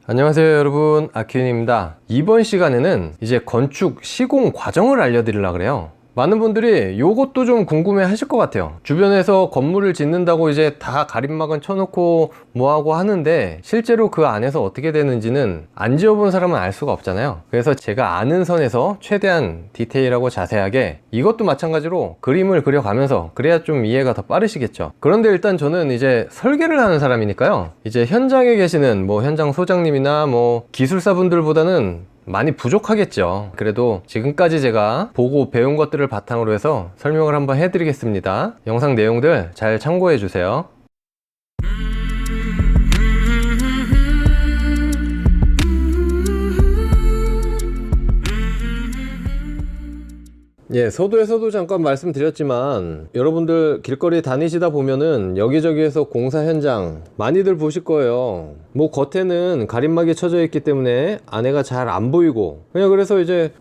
안녕하세요 여러분, 아키윤입니다. 이번 시간에는 이제 건축 시공 과정을 알려드리려고 그래요. 많은 분들이 요것도 좀 궁금해 하실 것 같아요. 주변에서 건물을 짓는다고 이제 다 가림막은 쳐놓고 뭐하고 하는데 실제로 그 안에서 어떻게 되는지는 안 지어본 사람은 알 수가 없잖아요. 그래서 제가 아는 선에서 최대한 디테일하고 자세하게, 이것도 마찬가지로 그림을 그려가면서 그래야 좀 이해가 더 빠르시겠죠. 그런데 일단 저는 이제 설계를 하는 사람이니까요, 이제 현장에 계시는 현장 소장님이나 기술사분들보다는 많이 부족하겠죠. 그래도 지금까지 제가 보고 배운 것들을 바탕으로 해서 설명을 한번 해드리겠습니다. 영상 내용들 잘 참고해 주세요. 서두에서도 잠깐 말씀드렸지만 여러분들 길거리 다니시다 보면은 여기저기에서 공사 현장 많이들 보실 거예요. 겉에는 가림막이 쳐져 있기 때문에 안에가 잘 안 보이고, 그냥 그래서 이제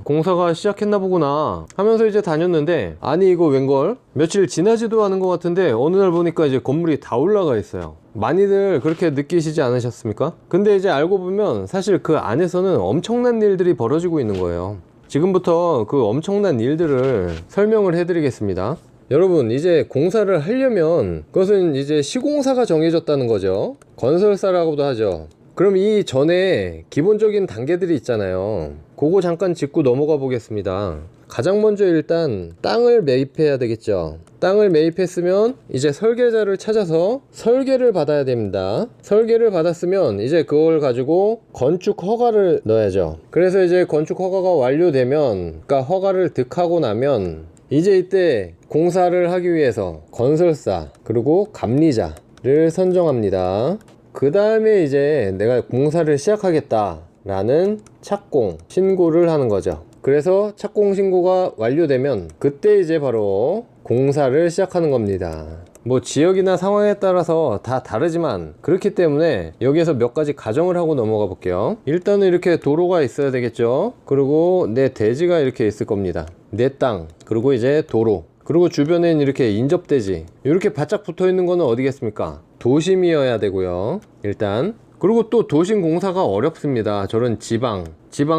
공사가 시작했나 보구나 하면서 이제 다녔는데, 아니 이거 웬걸 며칠 지나지도 않은 것 같은데 어느 날 보니까 이제 건물이 다 올라가 있어요. 많이들 그렇게 느끼시지 않으셨습니까? 근데 이제 알고 보면 사실 그 안에서는 엄청난 일들이 벌어지고 있는 거예요. 지금부터 그 엄청난 일들을 설명을 해드리겠습니다. 여러분, 이제 공사를 하려면 그것은 이제 시공사가 정해졌다는 거죠. 건설사라고도 하죠. 그럼 이 전에 기본적인 단계들이 있잖아요. 그거 잠깐 짚고 넘어가 보겠습니다. 가장 먼저 일단 땅을 매입해야 되겠죠. 땅을 매입했으면 이제 설계자를 찾아서 설계를 받아야 됩니다. 설계를 받았으면 이제 그걸 가지고 건축 허가를 넣어야죠. 그래서 이제 건축 허가가 완료되면, 그러니까 허가를 득하고 나면 이제 이때 공사를 하기 위해서 건설사 그리고 감리자를 선정합니다. 그 다음에 이제 내가 공사를 시작하겠다 라는 착공 신고를 하는 거죠. 그래서 착공 신고가 완료되면 그때 이제 바로 공사를 시작하는 겁니다. 지역이나 상황에 따라서 다 다르지만 그렇기 때문에 여기에서 몇 가지 가정을 하고 넘어가 볼게요. 일단은 이렇게 도로가 있어야 되겠죠. 그리고 내 대지가 이렇게 있을 겁니다. 내 땅, 그리고 이제 도로, 그리고 주변엔 이렇게 인접대지, 이렇게 바짝 붙어 있는 거는 어디겠습니까? 도심이어야 되고요, 일단. 그리고 또 도심 공사가 어렵습니다. 저런 지방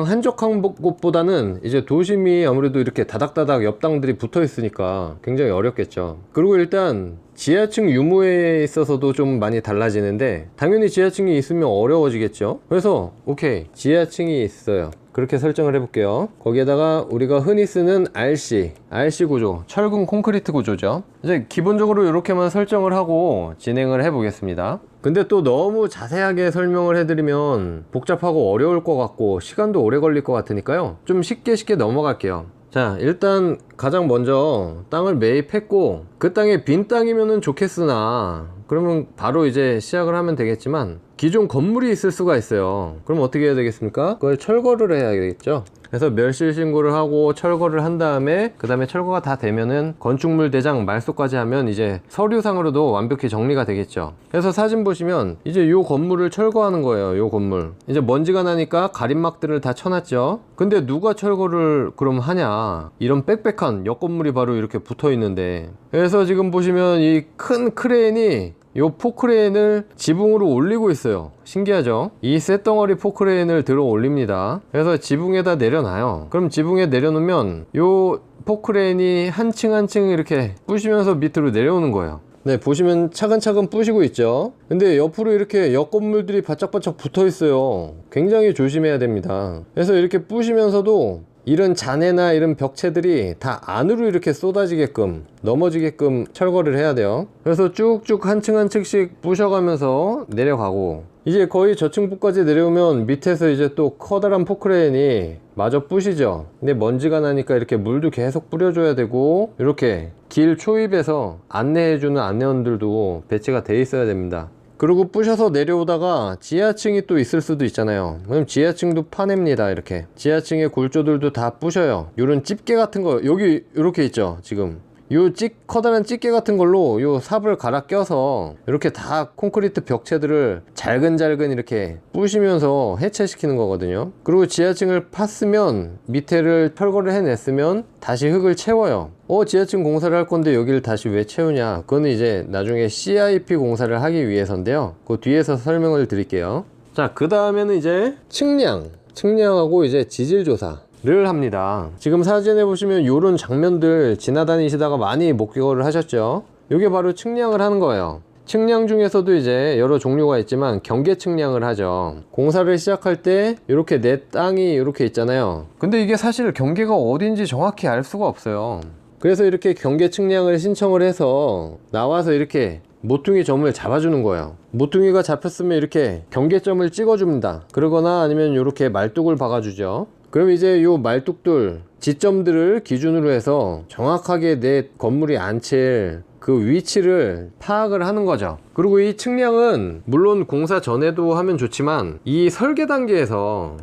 한적한 곳보다는 이제 도심이 아무래도 이렇게 다닥다닥 옆 땅들이 붙어 있으니까 굉장히 어렵겠죠. 그리고 일단 지하층 유무에 있어서도 좀 많이 달라지는데, 당연히 지하층이 있으면 어려워지겠죠. 그래서 오케이, 지하층이 있어요. 그렇게 설정을 해볼게요. 거기에다가 우리가 흔히 쓰는 RC 구조, 철근 콘크리트 구조죠. 이제 기본적으로 이렇게만 설정을 하고 진행을 해보겠습니다. 근데 또 너무 자세하게 설명을 해드리면 복잡하고 어려울 것 같고 시간도 오래 걸릴 것 같으니까요, 좀 쉽게 넘어갈게요. 자, 일단 가장 먼저 땅을 매입했고, 그 땅에 빈 땅이면은 좋겠으나 그러면 바로 이제 시작을 하면 되겠지만 기존 건물이 있을 수가 있어요. 그럼 어떻게 해야 되겠습니까? 그걸 철거를 해야 되겠죠. 그래서 멸실 신고를 하고 철거를 한 다음에, 그 다음에 철거가 다 되면은 건축물 대장 말소까지 하면 이제 서류상으로도 완벽히 정리가 되겠죠. 그래서 사진 보시면 이제 요 건물을 철거하는 거예요. 요 건물 이제 먼지가 나니까 가림막들을 다 쳐놨죠. 근데 누가 철거를 그럼 하냐, 이런 빽빽한 옆 건물이 바로 이렇게 붙어 있는데, 그래서 지금 보시면 이 큰 크레인이 요 포크레인을 지붕으로 올리고 있어요. 신기하죠? 이 쇳덩어리 포크레인을 들어 올립니다. 그래서 지붕에다 내려놔요. 그럼 지붕에 내려놓으면 요 포크레인이 한 층 한 층 이렇게 부시면서 밑으로 내려오는 거예요. 네, 보시면 차근차근 부시고 있죠. 근데 옆으로 이렇게 옆 건물들이 바짝바짝 붙어 있어요. 굉장히 조심해야 됩니다. 그래서 이렇게 부시면서도 이런 잔해나 이런 벽체들이 다 안으로 이렇게 쏟아지게끔, 넘어지게끔 철거를 해야 돼요. 그래서 쭉쭉 한 층 한 층씩 부셔가면서 내려가고, 이제 거의 저층부까지 내려오면 밑에서 이제 또 커다란 포크레인이 마저 부시죠. 근데 먼지가 나니까 이렇게 물도 계속 뿌려줘야 되고, 이렇게 길 초입에서 안내해주는 안내원들도 배치가 돼 있어야 됩니다. 그리고 부셔서 내려오다가 지하층이 또 있을 수도 있잖아요. 그럼 지하층도 파냅니다. 이렇게 지하층의 골조들도 다 부셔요. 요런 집게 같은 거 여기 이렇게 있죠. 지금 요 커다란 집게 같은 걸로 요 삽을 갈아 껴서 이렇게 다 콘크리트 벽체들을 잘근잘근 이렇게 부시면서 해체시키는 거거든요. 그리고 지하층을 팠으면 밑에를 철거를 해냈으면 다시 흙을 채워요. 지하층 공사를 할 건데 여기를 다시 왜 채우냐, 그거는 이제 나중에 CIP 공사를 하기 위해서인데요. 그 뒤에서 설명을 드릴게요. 자, 그 다음에는 이제 측량하고 이제 지질 조사를 합니다. 지금 사진에 보시면 요런 장면들 지나다니시다가 많이 목격을 하셨죠. 요게 바로 측량을 하는 거예요. 측량 중에서도 이제 여러 종류가 있지만 경계 측량을 하죠. 공사를 시작할 때 이렇게 내 땅이 이렇게 있잖아요. 근데 이게 사실 경계가 어딘지 정확히 알 수가 없어요. 그래서 이렇게 경계 측량을 신청을 해서 나와서 이렇게 모퉁이 점을 잡아주는 거예요. 모퉁이가 잡혔으면 이렇게 경계점을 찍어줍니다. 그러거나 아니면 이렇게 말뚝을 박아주죠. 그럼 이제 요 말뚝들 지점들을 기준으로 해서 정확하게 내 건물이 앉힐 그 위치를 파악을 하는 거죠. 그리고 이 측량은 물론 공사 전에도 하면 좋지만 이 설계 단계에서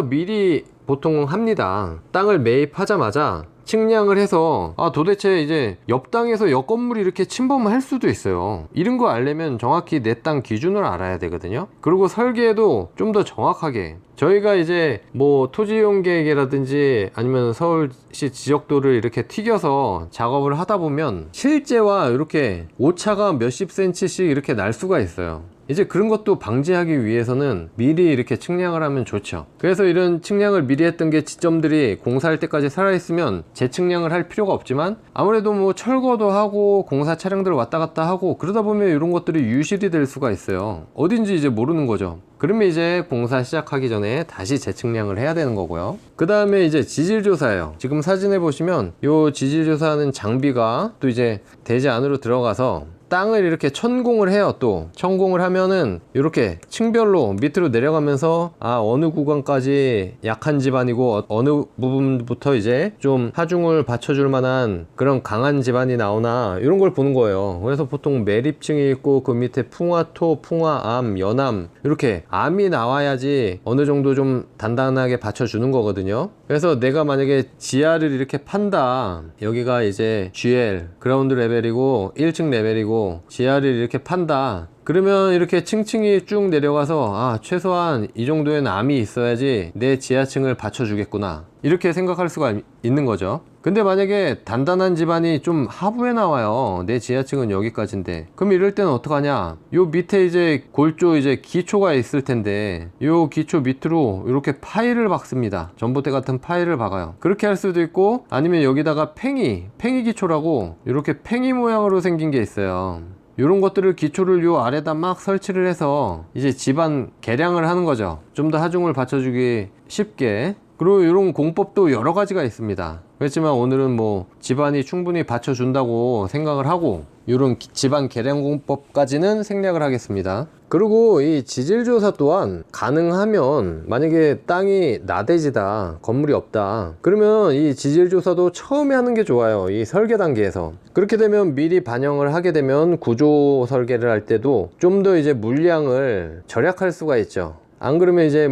미리 보통 합니다. 땅을 매입하자마자 측량을 해서 도대체 이제 옆 땅에서 옆 건물이 이렇게 침범할 수도 있어요. 이런 거 알려면 정확히 내 땅 기준을 알아야 되거든요. 그리고 설계도 좀 더 정확하게 저희가 이제 뭐 토지이용 계획이라든지 아니면 서울시 지적도를 이렇게 튀겨서 작업을 하다 보면 실제와 이렇게 오차가 몇십 센치씩 이렇게 날 수가 있어요. 이제 그런 것도 방지하기 위해서는 미리 이렇게 측량을 하면 좋죠. 그래서 이런 측량을 미리 했던 게 지점들이 공사할 때까지 살아있으면 재측량을 할 필요가 없지만 아무래도 뭐 철거도 하고 공사 차량들 왔다 갔다 하고 그러다 보면 이런 것들이 유실이 될 수가 있어요. 어딘지 이제 모르는 거죠. 그러면 이제 공사 시작하기 전에 다시 재측량을 해야 되는 거고요. 그 다음에 이제 지질조사예요. 지금 사진에 보시면 요 지질조사하는 장비가 또 이제 대지 안으로 들어가서 땅을 이렇게 천공을 해요. 또 천공을 하면은 이렇게 층별로 밑으로 내려가면서 어느 구간까지 약한 집안이고 어느 부분부터 이제 좀 하중을 받쳐줄 만한 그런 강한 집안이 나오나 이런 걸 보는 거예요. 그래서 보통 매립층이 있고 그 밑에 풍화토, 풍화암, 연암 이렇게 암이 나와야지 어느 정도 좀 단단하게 받쳐주는 거거든요. 그래서 내가 만약에 지하를 이렇게 판다, 여기가 이제 GL 그라운드 레벨이고 1층 레벨이고 지하를 이렇게 판다, 그러면 이렇게 층층이 쭉 내려가서 최소한 이 정도의 암이 있어야지 내 지하층을 받쳐주겠구나 이렇게 생각할 수가 있는 거죠. 근데 만약에 단단한 집안이 좀 하부에 나와요. 내 지하층은 여기까지인데 그럼 이럴 때는 어떡하냐, 요 밑에 이제 골조 이제 기초가 있을 텐데 요 기초 밑으로 이렇게 파일을 박습니다. 전봇대 같은 파일을 박아요. 그렇게 할 수도 있고 아니면 여기다가 팽이 기초라고 이렇게 팽이 모양으로 생긴 게 있어요. 이런 것들을 기초를 요 아래다 막 설치를 해서 이제 집안 개량을 하는 거죠. 좀 더 하중을 받쳐주기 쉽게. 그리고 이런 공법도 여러 가지가 있습니다. 그렇지만 오늘은 뭐 집안이 충분히 받쳐준다고 생각을 하고 이런 집안 개량 공법까지는 생략을 하겠습니다. 그리고 이 지질조사 또한 가능하면 만약에 땅이 나대지다, 건물이 없다, 그러면 이 지질조사도 처음에 하는 게 좋아요. 이 설계 단계에서. 그렇게 되면 미리 반영을 하게 되면 구조 설계를 할 때도 좀 더 이제 물량을 절약할 수가 있죠. 안 그러면 이제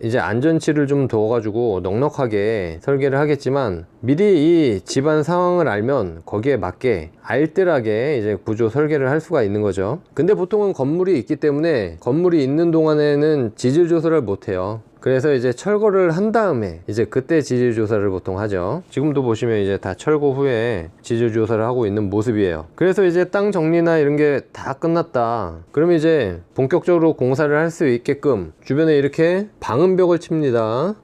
이제 안전치를 좀 둬가지고 넉넉하게 설계를 하겠지만 미리 이 집안 상황을 알면 거기에 맞게 알뜰하게 이제 구조 설계를 할 수가 있는 거죠. 근데 보통은 건물이 있기 때문에 건물이 있는 동안에는 지질 조사를 못 해요. 그래서 이제 철거를 한 다음에 이제 그때 지질 조사를 보통 하죠. 지금도 보시면 이제 다 철거 후에 지질 조사를 하고 있는 모습이에요. 그래서 이제 땅 정리나 이런 게 다 끝났다, 그러면 이제 본격적으로 공사를 할 수 있게끔 주변에 이렇게 방음벽을 칩니다.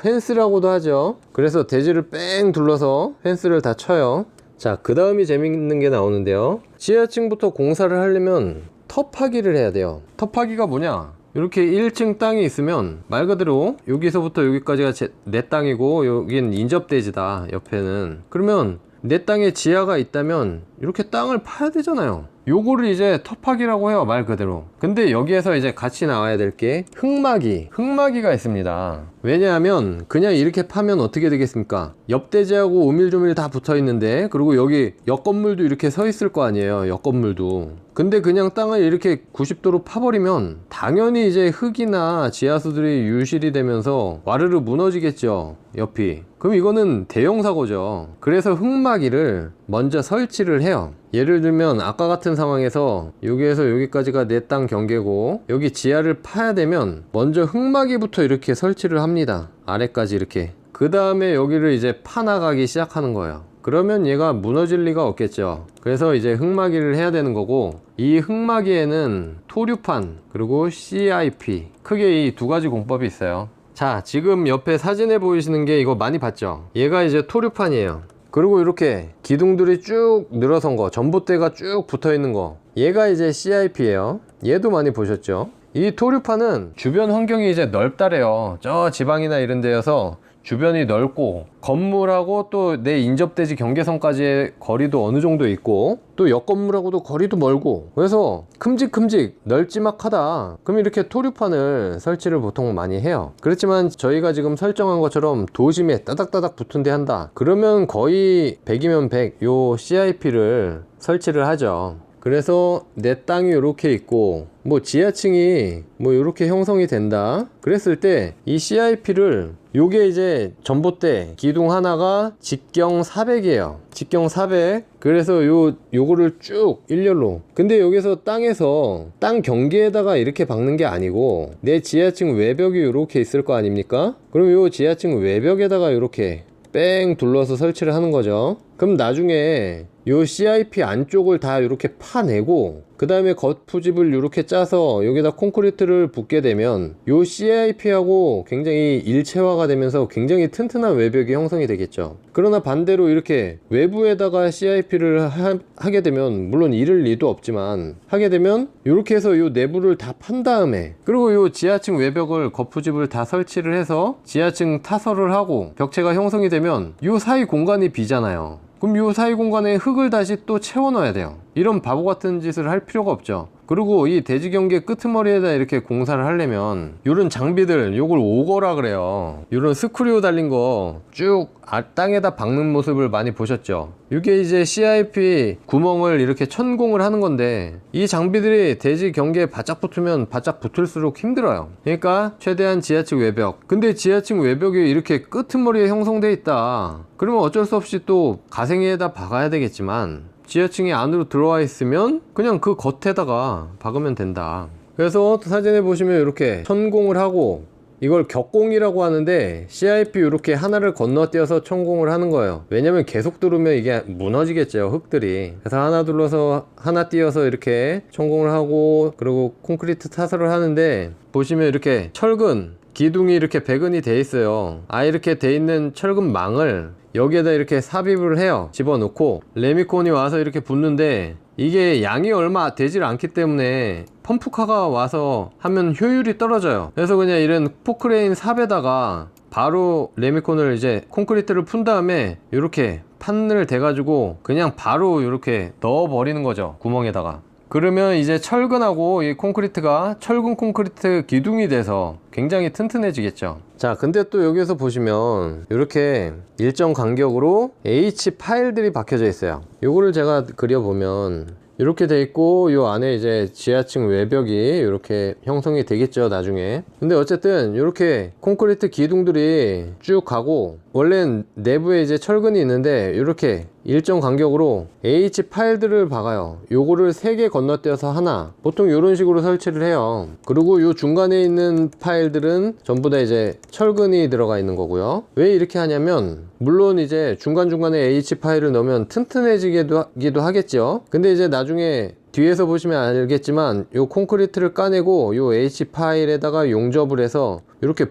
펜스라고도 하죠. 그래서 대지를 뺑 둘러서 펜스를 다 쳐요. 자, 그 다음이 재밌는 게 나오는데요. 지하층부터 공사를 하려면 텁하기를 해야 돼요. 텁하기가 뭐냐, 이렇게 1층 땅이 있으면 말 그대로 여기서부터 여기까지가 내 땅이고 여긴 인접대지다, 옆에는. 그러면 내 땅에 지하가 있다면 이렇게 땅을 파야 되잖아요. 요거를 이제 텁하기라고 해요, 말 그대로. 근데 여기에서 이제 같이 나와야 될 게 흙막이가 있습니다. 왜냐하면 그냥 이렇게 파면 어떻게 되겠습니까? 옆대지하고 오밀조밀 다 붙어 있는데, 그리고 여기 옆 건물도 이렇게 서 있을 거 아니에요, 옆 건물도. 근데 그냥 땅을 이렇게 90도로 파버리면 당연히 이제 흙이나 지하수들이 유실이 되면서 와르르 무너지겠죠, 옆이. 그럼 이거는 대형 사고죠. 그래서 흙막이를 먼저 설치를 해요. 예를 들면 아까 같은 상황에서 여기에서 여기까지가 내 땅 경계고 여기 지하를 파야 되면 먼저 흙막이부터 이렇게 설치를 합니다. 아래까지 이렇게. 그 다음에 여기를 이제 파나가기 시작하는 거예요. 그러면 얘가 무너질 리가 없겠죠. 그래서 이제 흙막이를 해야 되는 거고, 이 흙막이에는 토류판 그리고 CIP, 크게 이 두 가지 공법이 있어요. 자, 지금 옆에 사진에 보이시는 게 이거 많이 봤죠? 얘가 이제 토류판이에요. 그리고 이렇게 기둥들이 쭉 늘어선 거, 전봇대가 쭉 붙어 있는 거, 얘가 이제 CIP예요. 얘도 많이 보셨죠? 이 토류판은 주변 환경이 이제 넓다래요. 저 지방이나 이런 데여서 주변이 넓고, 건물하고 또 내 인접대지 경계선까지의 거리도 어느 정도 있고, 또 옆 건물하고도 거리도 멀고, 그래서 큼직큼직 널찍막하다. 그럼 이렇게 토류판을 설치를 보통 많이 해요. 그렇지만 저희가 지금 설정한 것처럼 도심에 따닥따닥 붙은 데 한다, 그러면 거의 100이면 100 요 CIP를 설치를 하죠. 그래서 내 땅이 이렇게 있고, 뭐 지하층이 뭐 이렇게 형성이 된다 그랬을 때 이 CIP를, 요게 이제 전봇대 기둥 하나가 직경 400이에요. 직경 400. 그래서 요거를 쭉 일렬로. 근데 여기서 땅에서 땅 경계에다가 이렇게 박는 게 아니고, 내 지하층 외벽이 이렇게 있을 거 아닙니까? 그럼 요 지하층 외벽에다가 이렇게 뺑 둘러서 설치를 하는 거죠. 그럼 나중에 요 CIP 안쪽을 다 이렇게 파내고, 그 다음에 겉푸집을 이렇게 짜서 여기다 콘크리트를 붓게 되면 요 CIP하고 굉장히 일체화가 되면서 굉장히 튼튼한 외벽이 형성이 되겠죠. 그러나 반대로 이렇게 외부에다가 CIP를 하게 되면, 물론 이를 리도 없지만 하게 되면 이렇게 해서 요 내부를 다 판 다음에, 그리고 요 지하층 외벽을 겉푸집을 다 설치를 해서 지하층 타설을 하고 벽체가 형성이 되면 요 사이 공간이 비잖아요. 그럼 요 사이 공간에 흙을 다시 또 채워 넣어야 돼요. 이런 바보 같은 짓을 할 필요가 없죠. 그리고 이 대지 경계 끄트머리에다 이렇게 공사를 하려면 요런 장비들, 요걸 오거라 그래요. 요런 스크류 달린 거 쭉 땅에다 박는 모습을 많이 보셨죠? 이게 이제 CIP 구멍을 이렇게 천공을 하는 건데, 이 장비들이 대지 경계에 바짝 붙으면 바짝 붙을수록 힘들어요. 그러니까 최대한 지하층 외벽. 근데 지하층 외벽이 이렇게 끄트머리에 형성돼 있다, 그러면 어쩔 수 없이 또 가생이에다 박아야 되겠지만, 지하층이 안으로 들어와 있으면 그냥 그 겉에다가 박으면 된다. 그래서 사진에 보시면 이렇게 천공을 하고, 이걸 격공이라고 하는데 CIP 이렇게 하나를 건너뛰어서 천공을 하는 거예요. 왜냐면 계속 두르면 이게 무너지겠죠, 흙들이. 그래서 하나 둘러서 하나 띄어서 이렇게 천공을 하고, 그리고 콘크리트 타설을 하는데, 보시면 이렇게 철근 기둥이 이렇게 배근이 돼 있어요. 이렇게 돼 있는 철근 망을 여기에다 이렇게 삽입을 해요. 집어넣고 레미콘이 와서 이렇게 붙는데, 이게 양이 얼마 되질 않기 때문에 펌프카가 와서 하면 효율이 떨어져요. 그래서 그냥 이런 포크레인 삽에다가 바로 레미콘을 이제 콘크리트를 푼 다음에 이렇게 판을 대가지고 그냥 바로 이렇게 넣어 버리는 거죠, 구멍에다가. 그러면 이제 철근하고 이 콘크리트가 철근 콘크리트 기둥이 돼서 굉장히 튼튼해지겠죠. 자, 근데 또 여기서 보시면 이렇게 일정 간격으로 H 파일들이 박혀져 있어요. 요거를 제가 그려보면 이렇게 돼 있고, 요 안에 이제 지하층 외벽이 이렇게 형성이 되겠죠, 나중에. 근데 어쨌든 이렇게 콘크리트 기둥들이 쭉 가고, 원래는 내부에 이제 철근이 있는데 이렇게 일정 간격으로 H 파일들을 박아요. 요거를 3개 건너뛰어서 하나, 보통 이런 식으로 설치를 해요. 그리고 요 중간에 있는 파일들은 전부 다 이제 철근이 들어가 있는 거고요. 왜 이렇게 하냐면, 물론 이제 중간중간에 H 파일을 넣으면 튼튼해지기도 하겠죠. 근데 이제 나중에 뒤에서 보시면 알겠지만 요 콘크리트를 까내고 요 H 파일에다가 용접을 해서 이렇게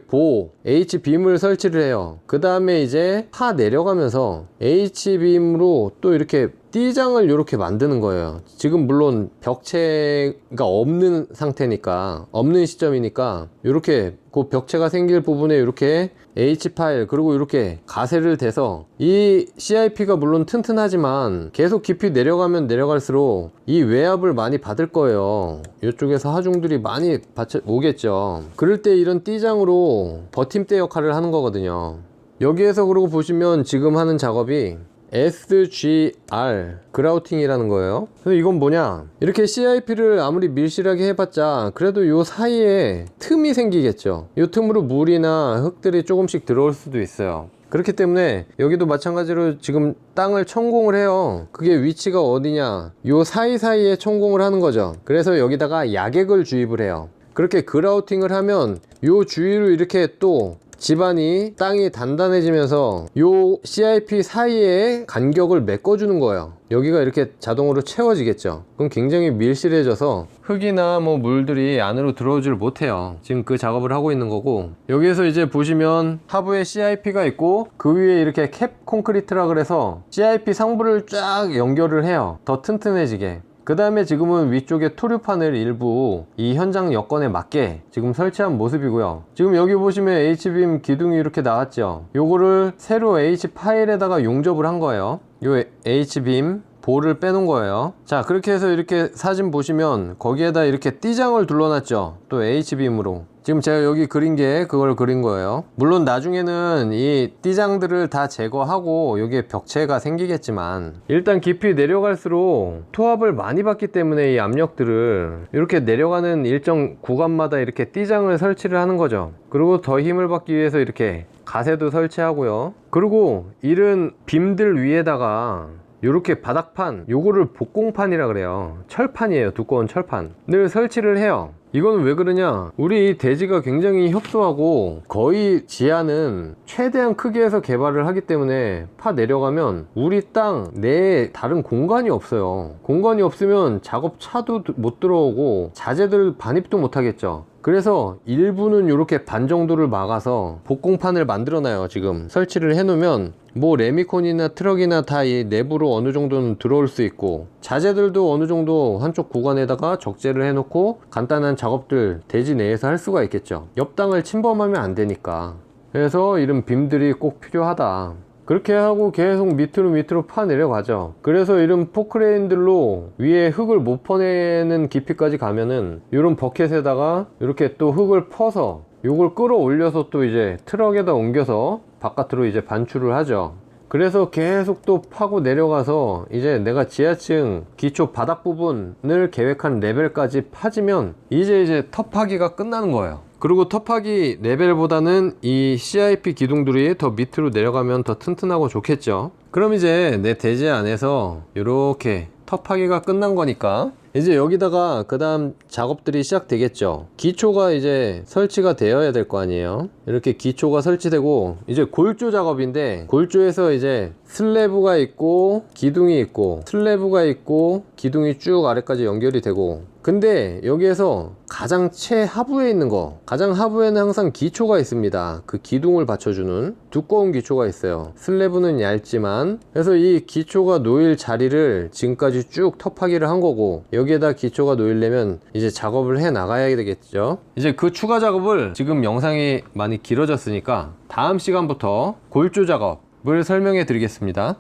H 빔을 설치를 해요. 그 다음에 이제 파 내려가면서 H 빔으로 또 이렇게 띠장을 이렇게 만드는 거예요. 지금 물론 벽체가 없는 상태니까, 없는 시점이니까 이렇게 그 벽체가 생길 부분에 이렇게 H 파일, 그리고 이렇게 가세를 대서, 이 CIP가 물론 튼튼하지만 계속 깊이 내려가면 내려갈수록 이 외압을 많이 받을 거예요. 이쪽에서 하중들이 많이 오겠죠. 그럴 때 이런 띠장으로 버팀대 역할을 하는 거거든요. 여기에서 그러고 보시면 지금 하는 작업이 SGR 그라우팅이라는 거예요. 그래서 이건 뭐냐, 이렇게 CIP를 아무리 밀실하게 해봤자 그래도 요 사이에 틈이 생기겠죠. 요 틈으로 물이나 흙들이 조금씩 들어올 수도 있어요. 그렇기 때문에 여기도 마찬가지로 지금 땅을 천공을 해요. 그게 위치가 어디냐, 요 사이사이에 천공을 하는 거죠. 그래서 여기다가 야객을 주입을 해요. 그렇게 그라우팅을 하면 요 주위로 이렇게 또 집안이 땅이 단단해지면서 요 CIP 사이에 간격을 메꿔주는 거예요. 여기가 이렇게 자동으로 채워지겠죠. 그럼 굉장히 밀실해져서 흙이나 뭐 물들이 안으로 들어오지를 못해요. 지금 그 작업을 하고 있는 거고, 여기에서 이제 보시면 하부에 CIP가 있고 그 위에 이렇게 캡 콘크리트라 그래서 CIP 상부를 쫙 연결을 해요. 더 튼튼해지게. 그 다음에 지금은 위쪽에 토류판을 일부 이 현장 여건에 맞게 지금 설치한 모습이고요. 지금 여기 보시면 H빔 기둥이 이렇게 나왔죠. 요거를 새로 H 파일에다가 용접을 한 거예요. 요 H빔 볼을 빼놓은 거예요. 자, 그렇게 해서 이렇게 사진 보시면 거기에다 이렇게 띠장을 둘러놨죠. 또 H빔으로. 지금 제가 여기 그린 게 그걸 그린 거예요. 물론 나중에는 이 띠장들을 다 제거하고 여기에 벽체가 생기겠지만, 일단 깊이 내려갈수록 투합을 많이 받기 때문에 이 압력들을 이렇게 내려가는 일정 구간마다 이렇게 띠장을 설치를 하는 거죠. 그리고 더 힘을 받기 위해서 이렇게 가세도 설치하고요. 그리고 이런 빔들 위에다가 요렇게 바닥판, 요거를 복공판이라 그래요. 철판이에요. 두꺼운 철판을 설치를 해요. 이거는 왜 그러냐, 우리 대지가 굉장히 협소하고 거의 지하는 최대한 크기에서 개발을 하기 때문에 파 내려가면 우리 땅 내에 다른 공간이 없어요. 공간이 없으면 작업차도 못 들어오고 자재들 반입도 못 하겠죠. 그래서 일부는 이렇게 반 정도를 막아서 복공판을 만들어 놔요. 지금 설치를 해 놓으면 뭐 레미콘이나 트럭이나 다 이 내부로 어느 정도는 들어올 수 있고, 자재들도 어느 정도 한쪽 구간에다가 적재를 해 놓고 간단한 작업들 대지 내에서 할 수가 있겠죠. 옆 땅을 침범하면 안 되니까. 그래서 이런 빔들이 꼭 필요하다. 그렇게 하고 계속 밑으로 파 내려가죠. 그래서 이런 포크레인들로 위에 흙을 못 퍼내는 깊이까지 가면은 이런 버켓에다가 이렇게 또 흙을 퍼서 요걸 끌어올려서 또 이제 트럭에다 옮겨서 바깥으로 이제 반출을 하죠. 그래서 계속 또 파고 내려가서 이제 내가 지하층 기초 바닥 부분을 계획한 레벨까지 파지면 이제 텁하기가 끝나는 거예요. 그리고 텁하기 레벨보다는 이 CIP 기둥들이 더 밑으로 내려가면 더 튼튼하고 좋겠죠. 그럼 이제 내 대지 안에서 이렇게 텁하기가 끝난 거니까 이제 여기다가 그 다음 작업들이 시작되겠죠. 기초가 이제 설치가 되어야 될 거 아니에요. 이렇게 기초가 설치되고 이제 골조 작업인데, 골조에서 이제 슬래브가 있고 기둥이 있고 슬래브가 있고 기둥이 쭉 아래까지 연결이 되고, 근데 여기에서 가장 최하부에 있는 거, 가장 하부에는 항상 기초가 있습니다. 그 기둥을 받쳐주는 두꺼운 기초가 있어요. 슬래브는 얇지만. 그래서 이 기초가 놓일 자리를 지금까지 쭉 텁하기를 한 거고, 여기에다 기초가 놓이려면 이제 작업을 해 나가야 되겠죠. 이제 그 추가 작업을 지금 영상이 많이 길어졌으니까 다음 시간부터 골조 작업을 설명해 드리겠습니다.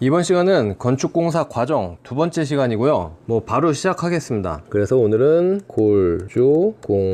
이번 시간은 건축공사 과정 두 번째 시간이고요. 뭐 바로 시작하겠습니다. 그래서 오늘은 골조공사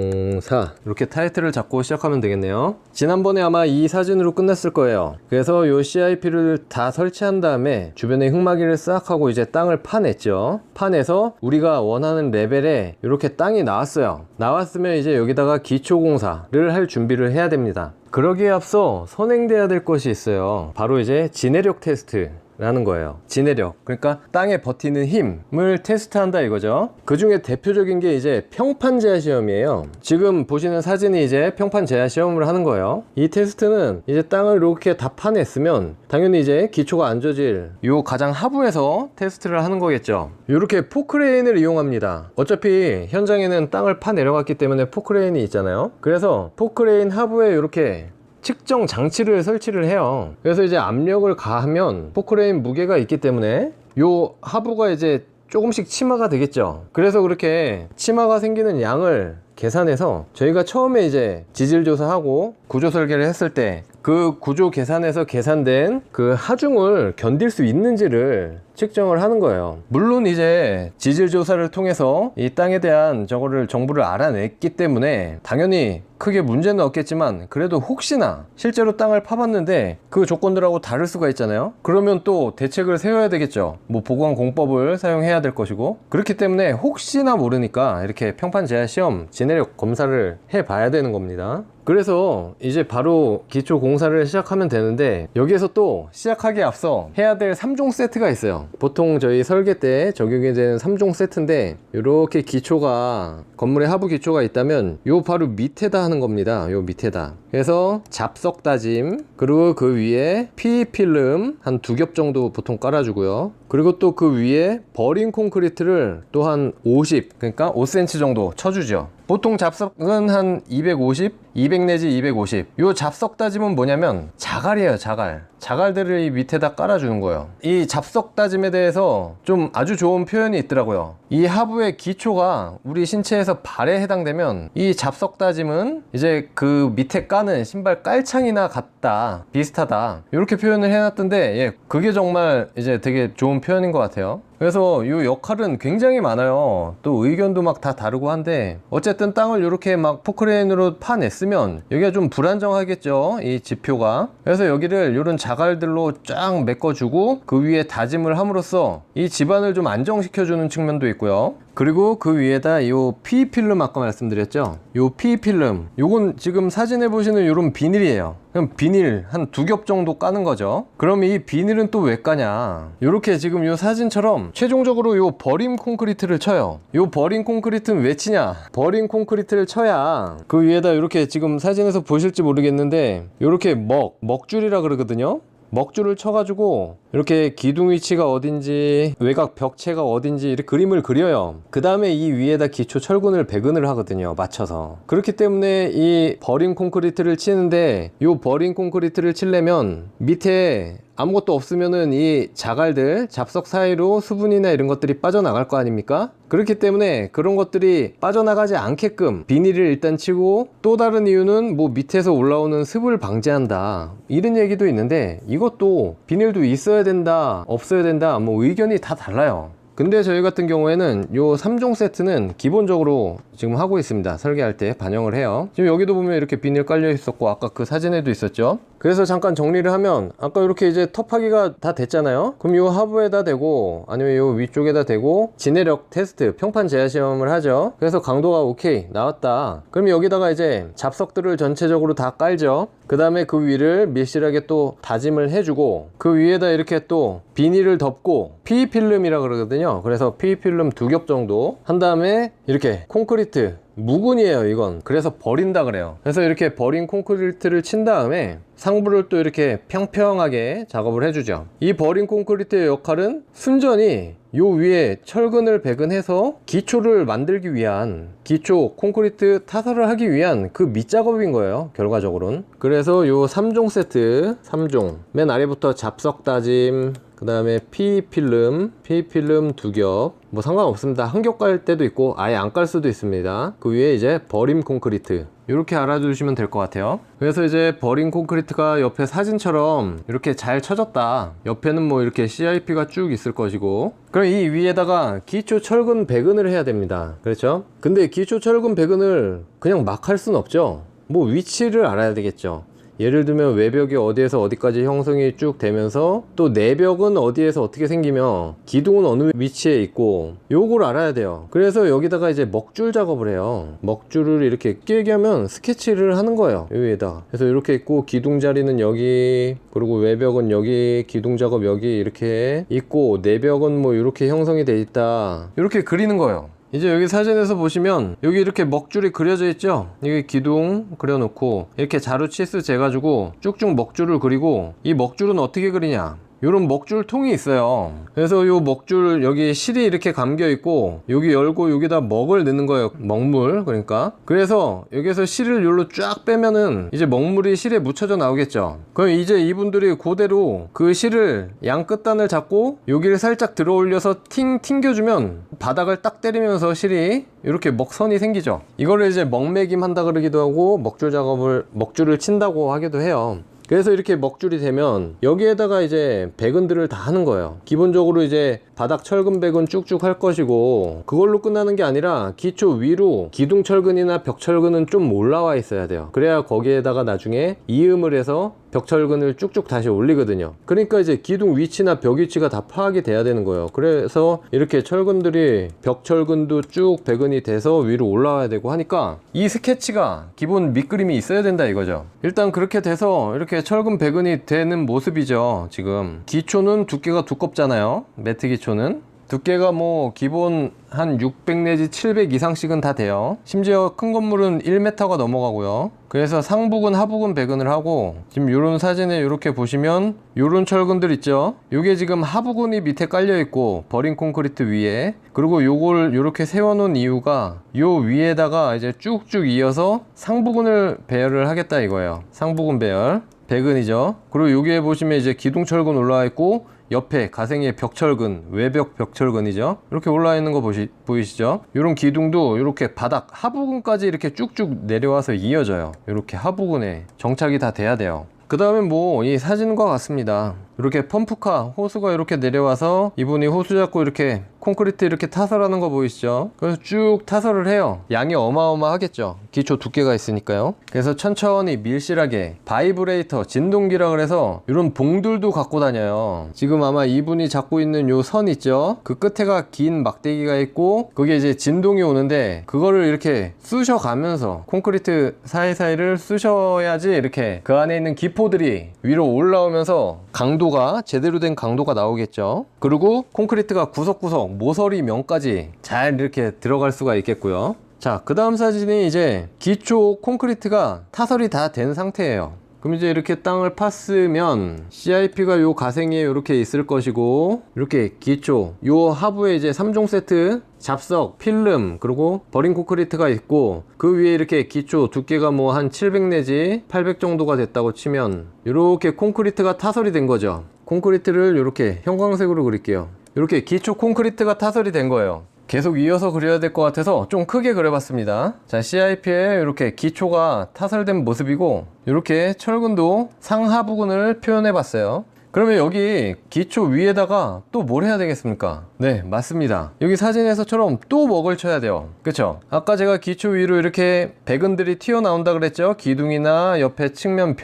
이렇게 타이틀을 잡고 시작하면 되겠네요. 지난번에 아마 이 사진으로 끝냈을 거예요. 그래서 요 CIP를 다 설치한 다음에 주변에 흙막이를 싹 하고 이제 땅을 파냈죠. 파내서 우리가 원하는 레벨에 이렇게 땅이 나왔어요. 나왔으면 이제 여기다가 기초공사를 할 준비를 해야 됩니다. 그러기에 앞서 선행돼야 될 것이 있어요. 바로 이제 지내력 테스트 라는 거예요. 지내력, 그러니까 땅에 버티는 힘을 테스트한다 이거죠. 그 중에 대표적인 게 이제 평판 제하 시험이에요. 지금 보시는 사진이 이제 평판 제하 시험을 하는 거예요. 이 테스트는 이제 땅을 이렇게 다 파냈으면 당연히 이제 기초가 앉아질 요 가장 하부에서 테스트를 하는 거겠죠. 이렇게 포크레인을 이용합니다. 어차피 현장에는 땅을 파 내려갔기 때문에 포크레인이 있잖아요. 그래서 포크레인 하부에 이렇게 측정 장치를 설치를 해요. 그래서 이제 압력을 가하면 포크레인 무게가 있기 때문에 요 하부가 이제 조금씩 치마가 되겠죠. 그래서 그렇게 치마가 생기는 양을 계산해서 저희가 처음에 이제 지질 조사하고 구조 설계를 했을 때 그 구조 계산에서 계산된 그 하중을 견딜 수 있는지를 측정을 하는 거예요. 물론 이제 지질 조사를 통해서 이 땅에 대한 정보를 알아냈기 때문에 당연히 크게 문제는 없겠지만, 그래도 혹시나 실제로 땅을 파봤는데 그 조건들하고 다를 수가 있잖아요. 그러면 또 대책을 세워야 되겠죠. 뭐 보관 공법을 사용해야 될 것이고, 그렇기 때문에 혹시나 모르니까 이렇게 평판 제하 시험 지내력 검사를 해 봐야 되는 겁니다. 그래서 이제 바로 기초 공사를 시작하면 되는데, 여기에서 또 시작하기에 앞서 해야 될 3종 세트가 있어요. 보통 저희 설계 때 적용이 되는 3종 세트인데, 이렇게 기초가, 건물의 하부 기초가 있다면 요 바로 밑에다 하는 겁니다. 요 밑에다. 그래서 잡석 다짐, 그리고 그 위에 PE 필름 한 2겹 정도 보통 깔아주고요. 그리고 또 그 위에 버린 콘크리트를 또 한 50, 그러니까 5cm 정도 쳐주죠. 보통 잡석은 한 250, 200 내지 250. 요 잡석 다짐은 뭐냐면 자갈이에요, 자갈. 자갈들을 이 밑에다 깔아주는 거예요. 이 잡석 다짐에 대해서 좀 아주 좋은 표현이 있더라고요. 이 하부의 기초가 우리 신체에서 발에 해당되면, 이 잡석 다짐은 이제 그 밑에 까는 신발 깔창이나 같다, 비슷하다, 이렇게 표현을 해놨던데, 예, 그게 정말 이제 되게 좋은 표현인 것 같아요. 그래서 이 역할은 굉장히 많아요. 또 의견도 막 다 다르고 한데, 어쨌든 땅을 이렇게 막 포크레인으로 파냈으면 여기가 좀 불안정하겠죠, 이 지표가. 그래서 여기를 이런 자갈들로 쫙 메꿔주고 그 위에 다짐을 함으로써 이 집안을 좀 안정시켜주는 측면도 있고요. 그리고 그 위에다 요 PE 필름, 아까 말씀드렸죠, 요 PE 필름, 요건 지금 사진에 보시는 요런 비닐이에요. 그럼 비닐 한 2겹 정도 까는 거죠. 그럼 이 비닐은 또 왜 까냐, 요렇게 지금 요 사진처럼 최종적으로 요 버림 콘크리트를 쳐요. 요 버림 콘크리트는 왜 치냐, 버림 콘크리트를 쳐야 그 위에다 이렇게, 지금 사진에서 보실지 모르겠는데 요렇게 먹줄이라 그러거든요. 먹줄을 쳐가지고 이렇게 기둥 위치가 어딘지, 외곽 벽체가 어딘지 이렇게 그림을 그려요. 그 다음에 이 위에다 기초 철근을 배근을 하거든요, 맞춰서. 그렇기 때문에 이 버린 콘크리트를 치는데, 이 버린 콘크리트를 치려면 밑에 아무것도 없으면은 이 자갈들, 잡석 사이로 수분이나 이런 것들이 빠져나갈 거 아닙니까? 그렇기 때문에 그런 것들이 빠져나가지 않게끔 비닐을 일단 치고, 또 다른 이유는 뭐 밑에서 올라오는 습을 방지한다, 이런 얘기도 있는데, 이것도 비닐도 있어야 된다, 없어야 된다, 뭐 의견이 다 달라요. 근데 저희 같은 경우에는 요 3종 세트는 기본적으로 지금 하고 있습니다. 설계할 때 반영을 해요. 지금 여기도 보면 이렇게 비닐 깔려 있었고, 아까 그 사진에도 있었죠. 그래서 잠깐 정리를 하면, 아까 이렇게 이제 텁하기가 다 됐잖아요. 그럼 요 하부에다 대고, 아니면 요 위쪽에다 대고 진해력 테스트, 평판 제하 시험을 하죠. 그래서 강도가 오케이 나왔다. 그럼 여기다가 이제 잡석들을 전체적으로 다 깔죠. 그 다음에 그 위를 밀실하게 또 다짐을 해주고, 그 위에다 이렇게 또 비닐을 덮고, PE 필름이라 그러거든요. 그래서 PE 필름 2겹 정도 한 다음에 이렇게 콘크리트, 묵은이에요 이건. 그래서 버린다 그래요. 그래서 이렇게 버린 콘크리트를 친 다음에 상부를 또 이렇게 평평하게 작업을 해주죠. 이 버린 콘크리트의 역할은 순전히 요 위에 철근을 배근해서 기초를 만들기 위한, 기초 콘크리트 타설을 하기 위한 그 밑작업인 거예요, 결과적으로는. 그래서 요 3종 세트, 3종 맨 아래부터 잡석 다짐, 그 다음에 PE 필름 2겹, 뭐 상관없습니다. 한 겹 깔 때도 있고 아예 안 깔 수도 있습니다. 그 위에 이제 버림 콘크리트, 이렇게 알아두시면 될 것 같아요. 그래서 이제 버린 콘크리트가 옆에 사진처럼 이렇게 잘 쳐졌다, 옆에는 뭐 이렇게 CIP가 쭉 있을 것이고, 그럼 이 위에다가 기초 철근 배근을 해야 됩니다. 그렇죠? 근데 기초 철근 배근을 그냥 막 할 수는 없죠. 뭐 위치를 알아야 되겠죠. 예를 들면 외벽이 어디에서 어디까지 형성이 쭉 되면서, 또 내벽은 어디에서 어떻게 생기며 기둥은 어느 위치에 있고, 요걸 알아야 돼요. 그래서 여기다가 이제 먹줄 작업을 해요. 먹줄을 이렇게 얘기하면 스케치를 하는 거예요, 여기에다. 그래서 이렇게 있고, 기둥 자리는 여기, 그리고 외벽은 여기, 기둥 작업 여기 이렇게 있고, 내벽은 뭐 이렇게 형성이 돼 있다, 이렇게 그리는 거예요. 이제 여기 사진에서 보시면 여기 이렇게 먹줄이 그려져 있죠. 여기 기둥 그려놓고 이렇게 자루 치수 재가지고 쭉쭉 먹줄을 그리고, 이 먹줄은 어떻게 그리냐, 요런 먹줄 통이 있어요. 그래서 요 먹줄 여기 실이 이렇게 감겨 있고, 여기 열고 여기다 먹을 넣는 거예요, 먹물. 그러니까 그래서 여기서 실을 요로 쫙 빼면은 이제 먹물이 실에 묻혀져 나오겠죠. 그럼 이제 이분들이 그대로 그 실을 양 끝단을 잡고 여기를 살짝 들어 올려서 튕겨주면 바닥을 딱 때리면서 실이 이렇게 먹선이 생기죠. 이거를 이제 먹매김 한다 그러기도 하고, 먹줄을 친다고 하기도 해요. 그래서 이렇게 먹줄이 되면 여기에다가 이제 배근들을 다 하는 거예요. 기본적으로 이제 바닥 철근 배근 쭉쭉 할 것이고, 그걸로 끝나는 게 아니라 기초 위로 기둥 철근이나 벽 철근은 좀 올라와 있어야 돼요. 그래야 거기에다가 나중에 이음을 해서 벽철근을 쭉쭉 다시 올리거든요. 그러니까 이제 기둥 위치나 벽 위치가 다 파악이 돼야 되는 거예요. 그래서 이렇게 철근들이 벽철근도 쭉 배근이 돼서 위로 올라와야 되고 하니까 이 스케치가 기본 밑그림이 있어야 된다 이거죠. 일단 그렇게 돼서 이렇게 철근 배근이 되는 모습이죠. 지금 기초는 두께가 두껍잖아요. 매트 기초는 두께가 뭐 기본 한 600 내지 700 이상씩은 다 돼요. 심지어 큰 건물은 1m가 넘어가고요. 그래서 상부근 하부근 배근을 하고, 지금 이런 사진에 이렇게 보시면 이런 철근들 있죠. 요게 지금 하부근이 밑에 깔려 있고 버린 콘크리트 위에, 그리고 요걸 이렇게 세워 놓은 이유가 요 위에다가 이제 쭉쭉 이어서 상부근을 배열을 하겠다 이거예요. 상부근 배열 배근이죠. 그리고 여기에 보시면 이제 기둥 철근 올라와 있고 옆에 가생의 벽철근, 외벽 벽철근이죠. 이렇게 올라와 있는 거 보이시죠? 이런 기둥도 이렇게 바닥 하부근까지 이렇게 쭉쭉 내려와서 이어져요. 이렇게 하부근에 정착이 다 돼야 돼요. 그 다음에 뭐 이 사진과 같습니다. 이렇게 펌프카 호수가 이렇게 내려와서 이분이 호수 잡고 이렇게 콘크리트 이렇게 타설하는 거 보이시죠? 그래서 쭉 타설을 해요. 양이 어마어마하겠죠. 기초 두께가 있으니까요. 그래서 천천히 밀실하게 바이브레이터, 진동기라 그래서 이런 봉들도 갖고 다녀요. 지금 아마 이분이 잡고 있는 요 선 있죠? 그 끝에가 긴 막대기가 있고 그게 이제 진동이 오는데 그거를 이렇게 쑤셔가면서 콘크리트 사이사이를 쑤셔야지 이렇게 그 안에 있는 기포들이 위로 올라오면서 강도가 제대로 된 강도가 나오겠죠. 그리고 콘크리트가 구석구석 모서리 면까지 잘 이렇게 들어갈 수가 있겠고요. 자, 그 다음 사진이 이제 기초 콘크리트가 타설이 다 된 상태예요. 그럼 이제 이렇게 땅을 팠으면 CIP가 요 가생이에 이렇게 있을 것이고, 이렇게 기초 요 하부에 이제 3종 세트 잡석, 필름, 그리고 버린 콘크리트가 있고, 그 위에 이렇게 기초 두께가 뭐 한 700 내지 800 정도가 됐다고 치면 이렇게 콘크리트가 타설이 된 거죠. 콘크리트를 이렇게 형광색으로 그릴게요. 이렇게 기초 콘크리트가 타설이 된 거예요. 계속 이어서 그려야 될 것 같아서 좀 크게 그려봤습니다. 자, CIP에 이렇게 기초가 타설된 모습이고, 이렇게 철근도 상하부근을 표현해봤어요. 그러면 여기 기초 위에다가 또 뭘 해야 되겠습니까? 네, 맞습니다. 여기 사진에서처럼 또 먹을 쳐야 돼요. 그쵸? 아까 제가 기초 위로 이렇게 배근들이 튀어나온다 그랬죠? 기둥이나 옆에 측면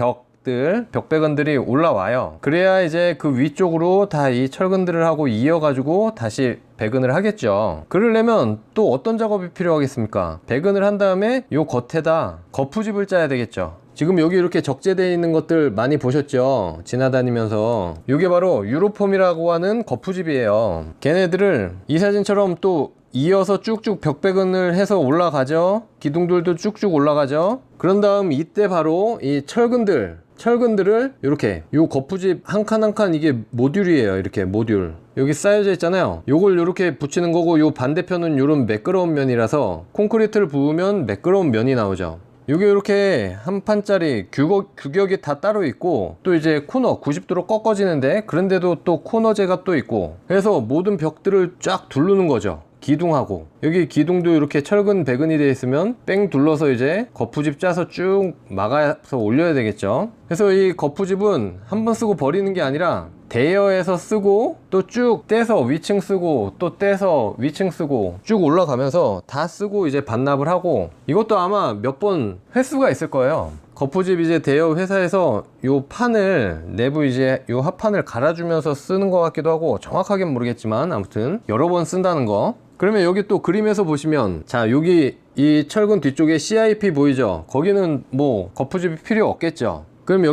벽배근들이 올라와요. 그래야 이제 그 위쪽으로 다 이 철근들을 하고 이어가지고 다시 배근을 하겠죠. 그러려면 또 어떤 작업이 필요하겠습니까? 배근을 한 다음에 요 겉에다 거푸집을 짜야 되겠죠. 지금 여기 이렇게 적재되어 있는 것들 많이 보셨죠? 지나다니면서. 이게 바로 유로폼이라고 하는 거푸집이에요. 걔네들을 이 사진처럼 또 이어서 쭉쭉 벽배근을 해서 올라가죠. 기둥들도 쭉쭉 올라가죠. 그런 다음 이때 바로 이 철근들을 이렇게 요 거푸집 한 칸 한 칸 이게 모듈이에요. 이렇게 모듈 여기 쌓여져 있잖아요. 요걸 이렇게 붙이는 거고, 요 반대편은 요런 매끄러운 면이라서 콘크리트를 부으면 매끄러운 면이 나오죠. 요게 이렇게 한 판짜리 규격이 다 따로 있고, 또 이제 코너 90도로 꺾어지는데 그런데도 또 코너제가 또 있고, 그래서 모든 벽들을 쫙 두르는 거죠. 기둥하고 여기 기둥도 이렇게 철근 배근이 되어 있으면 뺑 둘러서 이제 거푸집 짜서 쭉 막아서 올려야 되겠죠. 그래서 이 거푸집은 한 번 쓰고 버리는 게 아니라 대여해서 쓰고, 또 쭉 떼서 위층 쓰고, 또 떼서 위층 쓰고, 쭉 올라가면서 다 쓰고 이제 반납을 하고, 이것도 아마 몇 번 횟수가 있을 거예요. 거푸집 이제 대여 회사에서 요 판을 내부 이제 요 합판을 갈아주면서 쓰는 것 같기도 하고, 정확하게는 모르겠지만 아무튼 여러 번 쓴다는 거. 그러면 여기 또 그림에서 보시면, 자, 여기 이 철근 뒤쪽에 CIP 보이죠? 거기는 뭐 거푸집이 필요 없겠죠. 그럼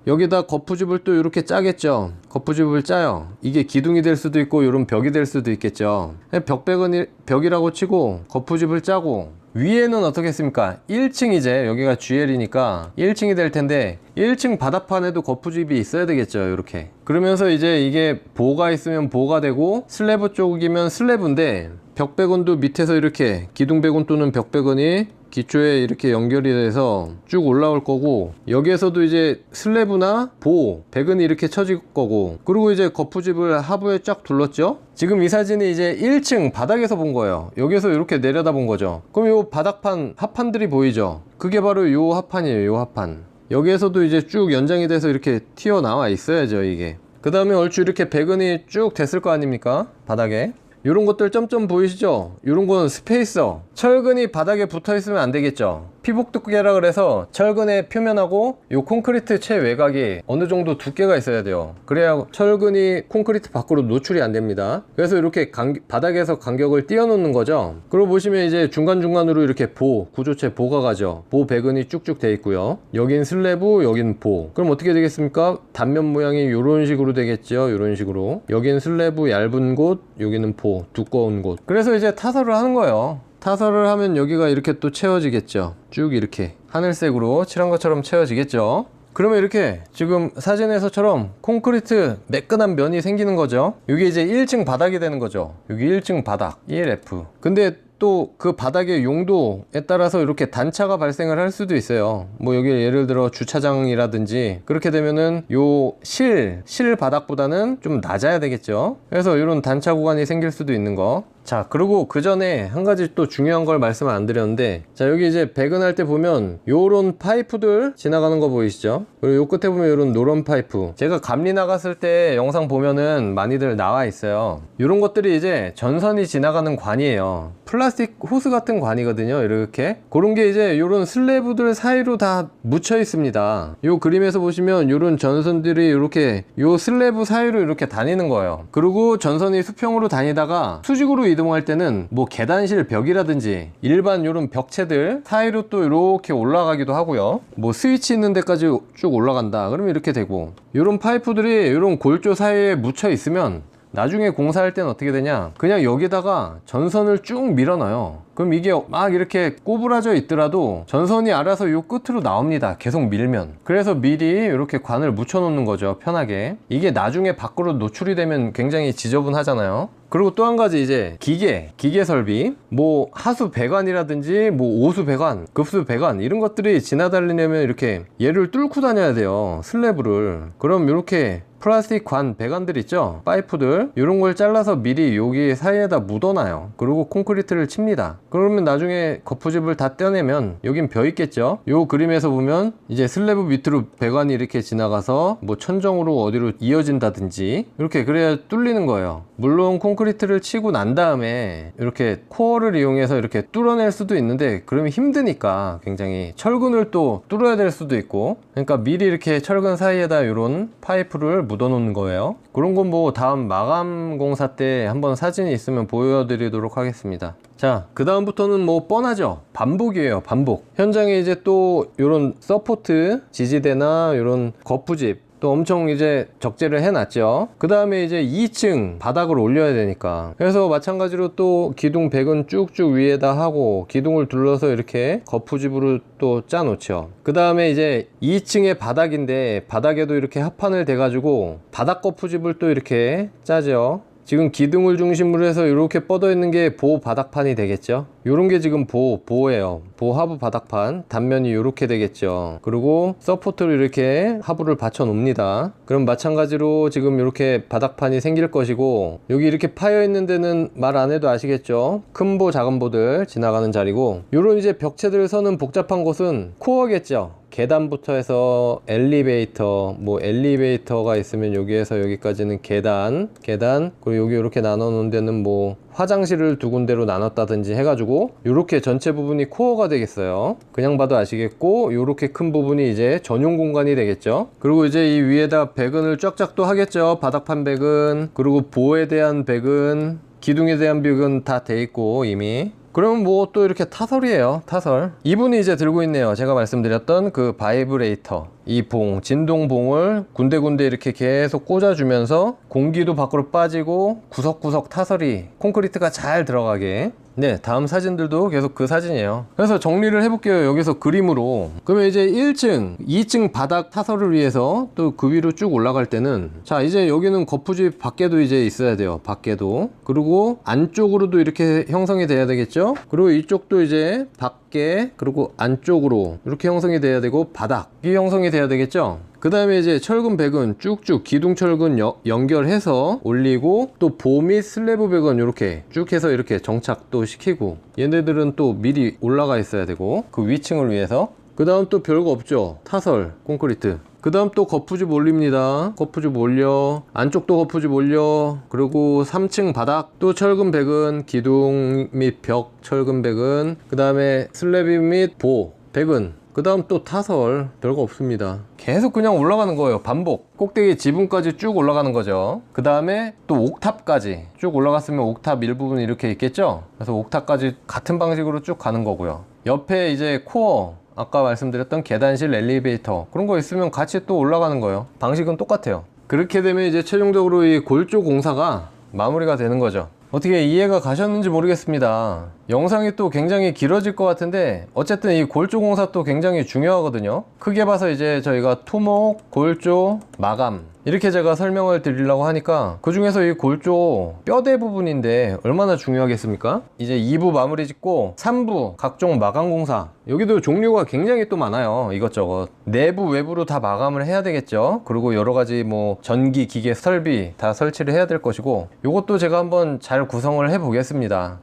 여기다 거푸집을 또 이렇게 짜겠죠. 거푸집을 짜요. 이게 기둥이 될 수도 있고 이런 벽이 될 수도 있겠죠. 벽이라고 치고 거푸집을 짜고, 위에는 어떻게 했습니까? 1층 이제 여기가 GL이니까 1층이 될 텐데 1층 바닥판에도 거푸집이 있어야 되겠죠. 이렇게. 그러면서 이제 이게 보가 있으면 보가 되고, 슬래브 쪽이면 슬래브인데 벽배근도 밑에서 이렇게 기둥배근 또는 벽배근이 기초에 이렇게 연결이 돼서 쭉 올라올 거고, 여기에서도 이제 슬래브나 배근이 이렇게 쳐질 거고, 그리고 이제 거푸집을 하부에 쫙 둘렀죠. 지금 이 사진이 이제 1층 바닥에서 본 거예요. 여기서 이렇게 내려다 본 거죠. 그럼 요 바닥판 합판들이 보이죠? 그게 바로 요 합판이에요. 요 합판. 여기에서도 이제 쭉 연장이 돼서 이렇게 튀어나와 있어야죠. 이게 그 다음에 얼추 이렇게 배근이 쭉 됐을 거 아닙니까? 바닥에 요런 것들 점점 보이시죠? 요런 건 스페이서, 철근이 바닥에 붙어 있으면 안 되겠죠. 피복 두께라 그래서 철근의 표면하고 요 콘크리트 최외곽이 어느 정도 두께가 있어야 돼요. 그래야 철근이 콘크리트 밖으로 노출이 안 됩니다. 그래서 이렇게 바닥에서 간격을 띄워 놓는 거죠. 그리고 보시면 이제 중간중간으로 이렇게 구조체 보가 가죠. 보 배근이 쭉쭉 돼 있고요. 여긴 슬래브, 여긴 보. 그럼 어떻게 되겠습니까? 단면 모양이 이런 식으로 되겠죠. 이런 식으로. 여긴 슬래브 얇은 곳, 여기는 보 두꺼운 곳. 그래서 이제 타설을 하는 거예요. 타설을 하면 여기가 이렇게 또 채워지겠죠. 쭉 이렇게 하늘색으로 칠한 것처럼 채워지겠죠. 그러면 이렇게 지금 사진에서처럼 콘크리트 매끈한 면이 생기는 거죠. 이게 이제 1층 바닥이 되는 거죠. 여기 1층 바닥 1F. 근데 또 그 바닥의 용도에 따라서 이렇게 단차가 발생을 할 수도 있어요. 뭐 여기 예를 들어 주차장이라든지 그렇게 되면은 요 실 바닥보다는 좀 낮아야 되겠죠. 그래서 이런 단차 구간이 생길 수도 있는 거. 자, 그리고 그 전에 한 가지 또 중요한 걸 말씀 안 드렸는데, 자, 여기 이제 배근할 때 보면 요런 파이프들 지나가는 거 보이시죠? 그리고 요 끝에 보면 요런 노런 파이프, 제가 감리 나갔을 때 영상 보면은 많이들 나와 있어요. 요런 것들이 이제 전선이 지나가는 관이에요. 플라스틱 호스 같은 관이거든요. 이렇게 그런 게 이제 요런 슬래브들 사이로 다 묻혀 있습니다. 요 그림에서 보시면 요런 전선들이 이렇게 요 슬래브 사이로 이렇게 다니는 거예요. 그리고 전선이 수평으로 다니다가 수직으로 이동할 때는 뭐 계단실 벽이라든지 일반 요런 벽체들 사이로 또 이렇게 올라가기도 하고요. 뭐 스위치 있는 데까지 쭉 올라간다 그러면 이렇게 되고, 요런 파이프들이 요런 골조 사이에 묻혀 있으면 나중에 공사할 때는 어떻게 되냐, 그냥 여기다가 전선을 쭉 밀어넣어요. 그럼 이게 막 이렇게 꼬부라져 있더라도 전선이 알아서 요 끝으로 나옵니다. 계속 밀면. 그래서 미리 이렇게 관을 묻혀 놓는 거죠, 편하게. 이게 나중에 밖으로 노출이 되면 굉장히 지저분하잖아요. 그리고 또 한 가지, 이제 기계 설비, 뭐 하수 배관이라든지 뭐 오수 배관, 급수 배관 이런 것들이 지나다니려면 이렇게 얘를 뚫고 다녀야 돼요, 슬래브를. 그럼 이렇게 플라스틱 관 배관들 있죠, 파이프들, 이런 걸 잘라서 미리 여기 사이에다 묻어놔요. 그리고 콘크리트를 칩니다. 그러면 나중에 거푸집을 다 떼내면 여긴 벼 있겠죠. 요 그림에서 보면 이제 슬래브 밑으로 배관이 이렇게 지나가서 뭐 천정으로 어디로 이어진다든지 이렇게, 그래야 뚫리는 거예요. 물론 콘크리트를 치고 난 다음에 이렇게 코어를 이용해서 이렇게 뚫어낼 수도 있는데 그러면 힘드니까 굉장히 철근을 또 뚫어야 될 수도 있고, 그러니까 미리 이렇게 철근 사이에다 이런 파이프를 묻어 놓는 거예요. 그런 건 뭐 다음 마감 공사 때 한번 사진이 있으면 보여드리도록 하겠습니다. 자, 그 다음부터는 뭐 뻔하죠. 반복이에요, 반복. 현장에 이제 또 요런 서포트 지지대나 요런 거푸집 또 엄청 이제 적재를 해놨죠. 그 다음에 이제 2층 바닥을 올려야 되니까, 그래서 마찬가지로 또 기둥 배근 쭉쭉 위에다 하고 기둥을 둘러서 이렇게 거푸집으로 또 짜 놓죠. 그 다음에 이제 2층의 바닥인데 바닥에도 이렇게 합판을 대 가지고 바닥 거푸집을 또 이렇게 짜죠. 지금 기둥을 중심으로 해서 이렇게 뻗어 있는 게 보 바닥판이 되겠죠. 요런 게 지금 보예요. 보 하부 바닥판 단면이 이렇게 되겠죠. 그리고 서포트를 이렇게 하부를 받쳐 놓습니다. 그럼 마찬가지로 지금 이렇게 바닥판이 생길 것이고, 여기 이렇게 파여 있는 데는 말 안 해도 아시겠죠. 큰 보 작은 보들 지나가는 자리고, 요런 이제 벽체들 서는 복잡한 곳은 코어겠죠. 계단부터 해서 엘리베이터, 뭐 엘리베이터가 있으면 여기에서 여기까지는 계단, 그리고 여기 이렇게 나눠 놓은 데는 뭐 화장실을 두 군데로 나눴다든지 해가지고 요렇게 전체 부분이 코어가 되겠어요. 그냥 봐도 아시겠고, 요렇게 큰 부분이 이제 전용 공간이 되겠죠. 그리고 이제 이 위에다 배근을 쫙쫙 또 하겠죠. 바닥판 배근, 그리고 보에 대한 배근, 기둥에 대한 배근 다 돼 있고 이미. 그러면 뭐 또 이렇게 타설이에요, 타설. 이분이 이제 들고 있네요. 제가 말씀드렸던 그 바이브레이터, 이 봉, 진동봉을 군데군데 이렇게 계속 꽂아주면서 공기도 밖으로 빠지고 구석구석 타설이 콘크리트가 잘 들어가게. 네, 다음 사진들도 계속 그 사진이에요. 그래서 정리를 해볼게요, 여기서 그림으로. 그러면 이제 1층, 2층 바닥 타설을 위해서 또 그 위로 쭉 올라갈 때는, 자, 이제 여기는 거푸집 밖에도 이제 있어야 돼요, 밖에도. 그리고 안쪽으로도 이렇게 형성이 돼야 되겠죠. 그리고 이쪽도 이제 밖에, 그리고 안쪽으로 이렇게 형성이 돼야 되고, 바닥이 형성이 돼야 되겠죠. 그 다음에 이제 철근 배근 쭉쭉 기둥 철근 연결해서 올리고, 또 보 및 슬래브 배근 이렇게 쭉 해서 이렇게 정착도 시키고, 얘네들은 또 미리 올라가 있어야 되고 그 위층을 위해서. 그 다음 또 별거 없죠, 타설 콘크리트. 그 그 다음 또 거푸집 올립니다. 거푸집 올려, 안쪽도 거푸집 올려, 그리고 3층 바닥 또 철근 배근, 기둥 및 벽 철근 배근, 그 다음에 슬래비 및 보 배근, 그 다음 또 타설. 별거 없습니다. 계속 그냥 올라가는 거예요. 반복. 꼭대기 지붕까지 쭉 올라가는 거죠. 그 다음에 또 옥탑까지 쭉 올라갔으면 옥탑 일부분 이렇게 있겠죠. 그래서 옥탑까지 같은 방식으로 쭉 가는 거고요. 옆에 이제 코어, 아까 말씀드렸던 계단실, 엘리베이터 그런 거 있으면 같이 또 올라가는 거예요. 방식은 똑같아요. 그렇게 되면 이제 최종적으로 이 골조 공사가 마무리가 되는 거죠. 어떻게 이해가 가셨는지 모르겠습니다. 영상이 또 굉장히 길어질 것 같은데 어쨌든 이 골조 공사 또 굉장히 중요하거든요. 크게 봐서 이제 저희가 토목, 골조, 마감 이렇게 제가 설명을 드리려고 하니까 그 중에서 이 골조 뼈대 부분인데 얼마나 중요하겠습니까? 이제 2부 마무리 짓고 3부 각종 마감 공사, 여기도 종류가 굉장히 또 많아요. 이것저것 내부 외부로 다 마감을 해야 되겠죠. 그리고 여러가지 뭐 전기 기계 설비 다 설치를 해야 될 것이고, 이것도 제가 한번 잘 구성을 해 보겠습니다.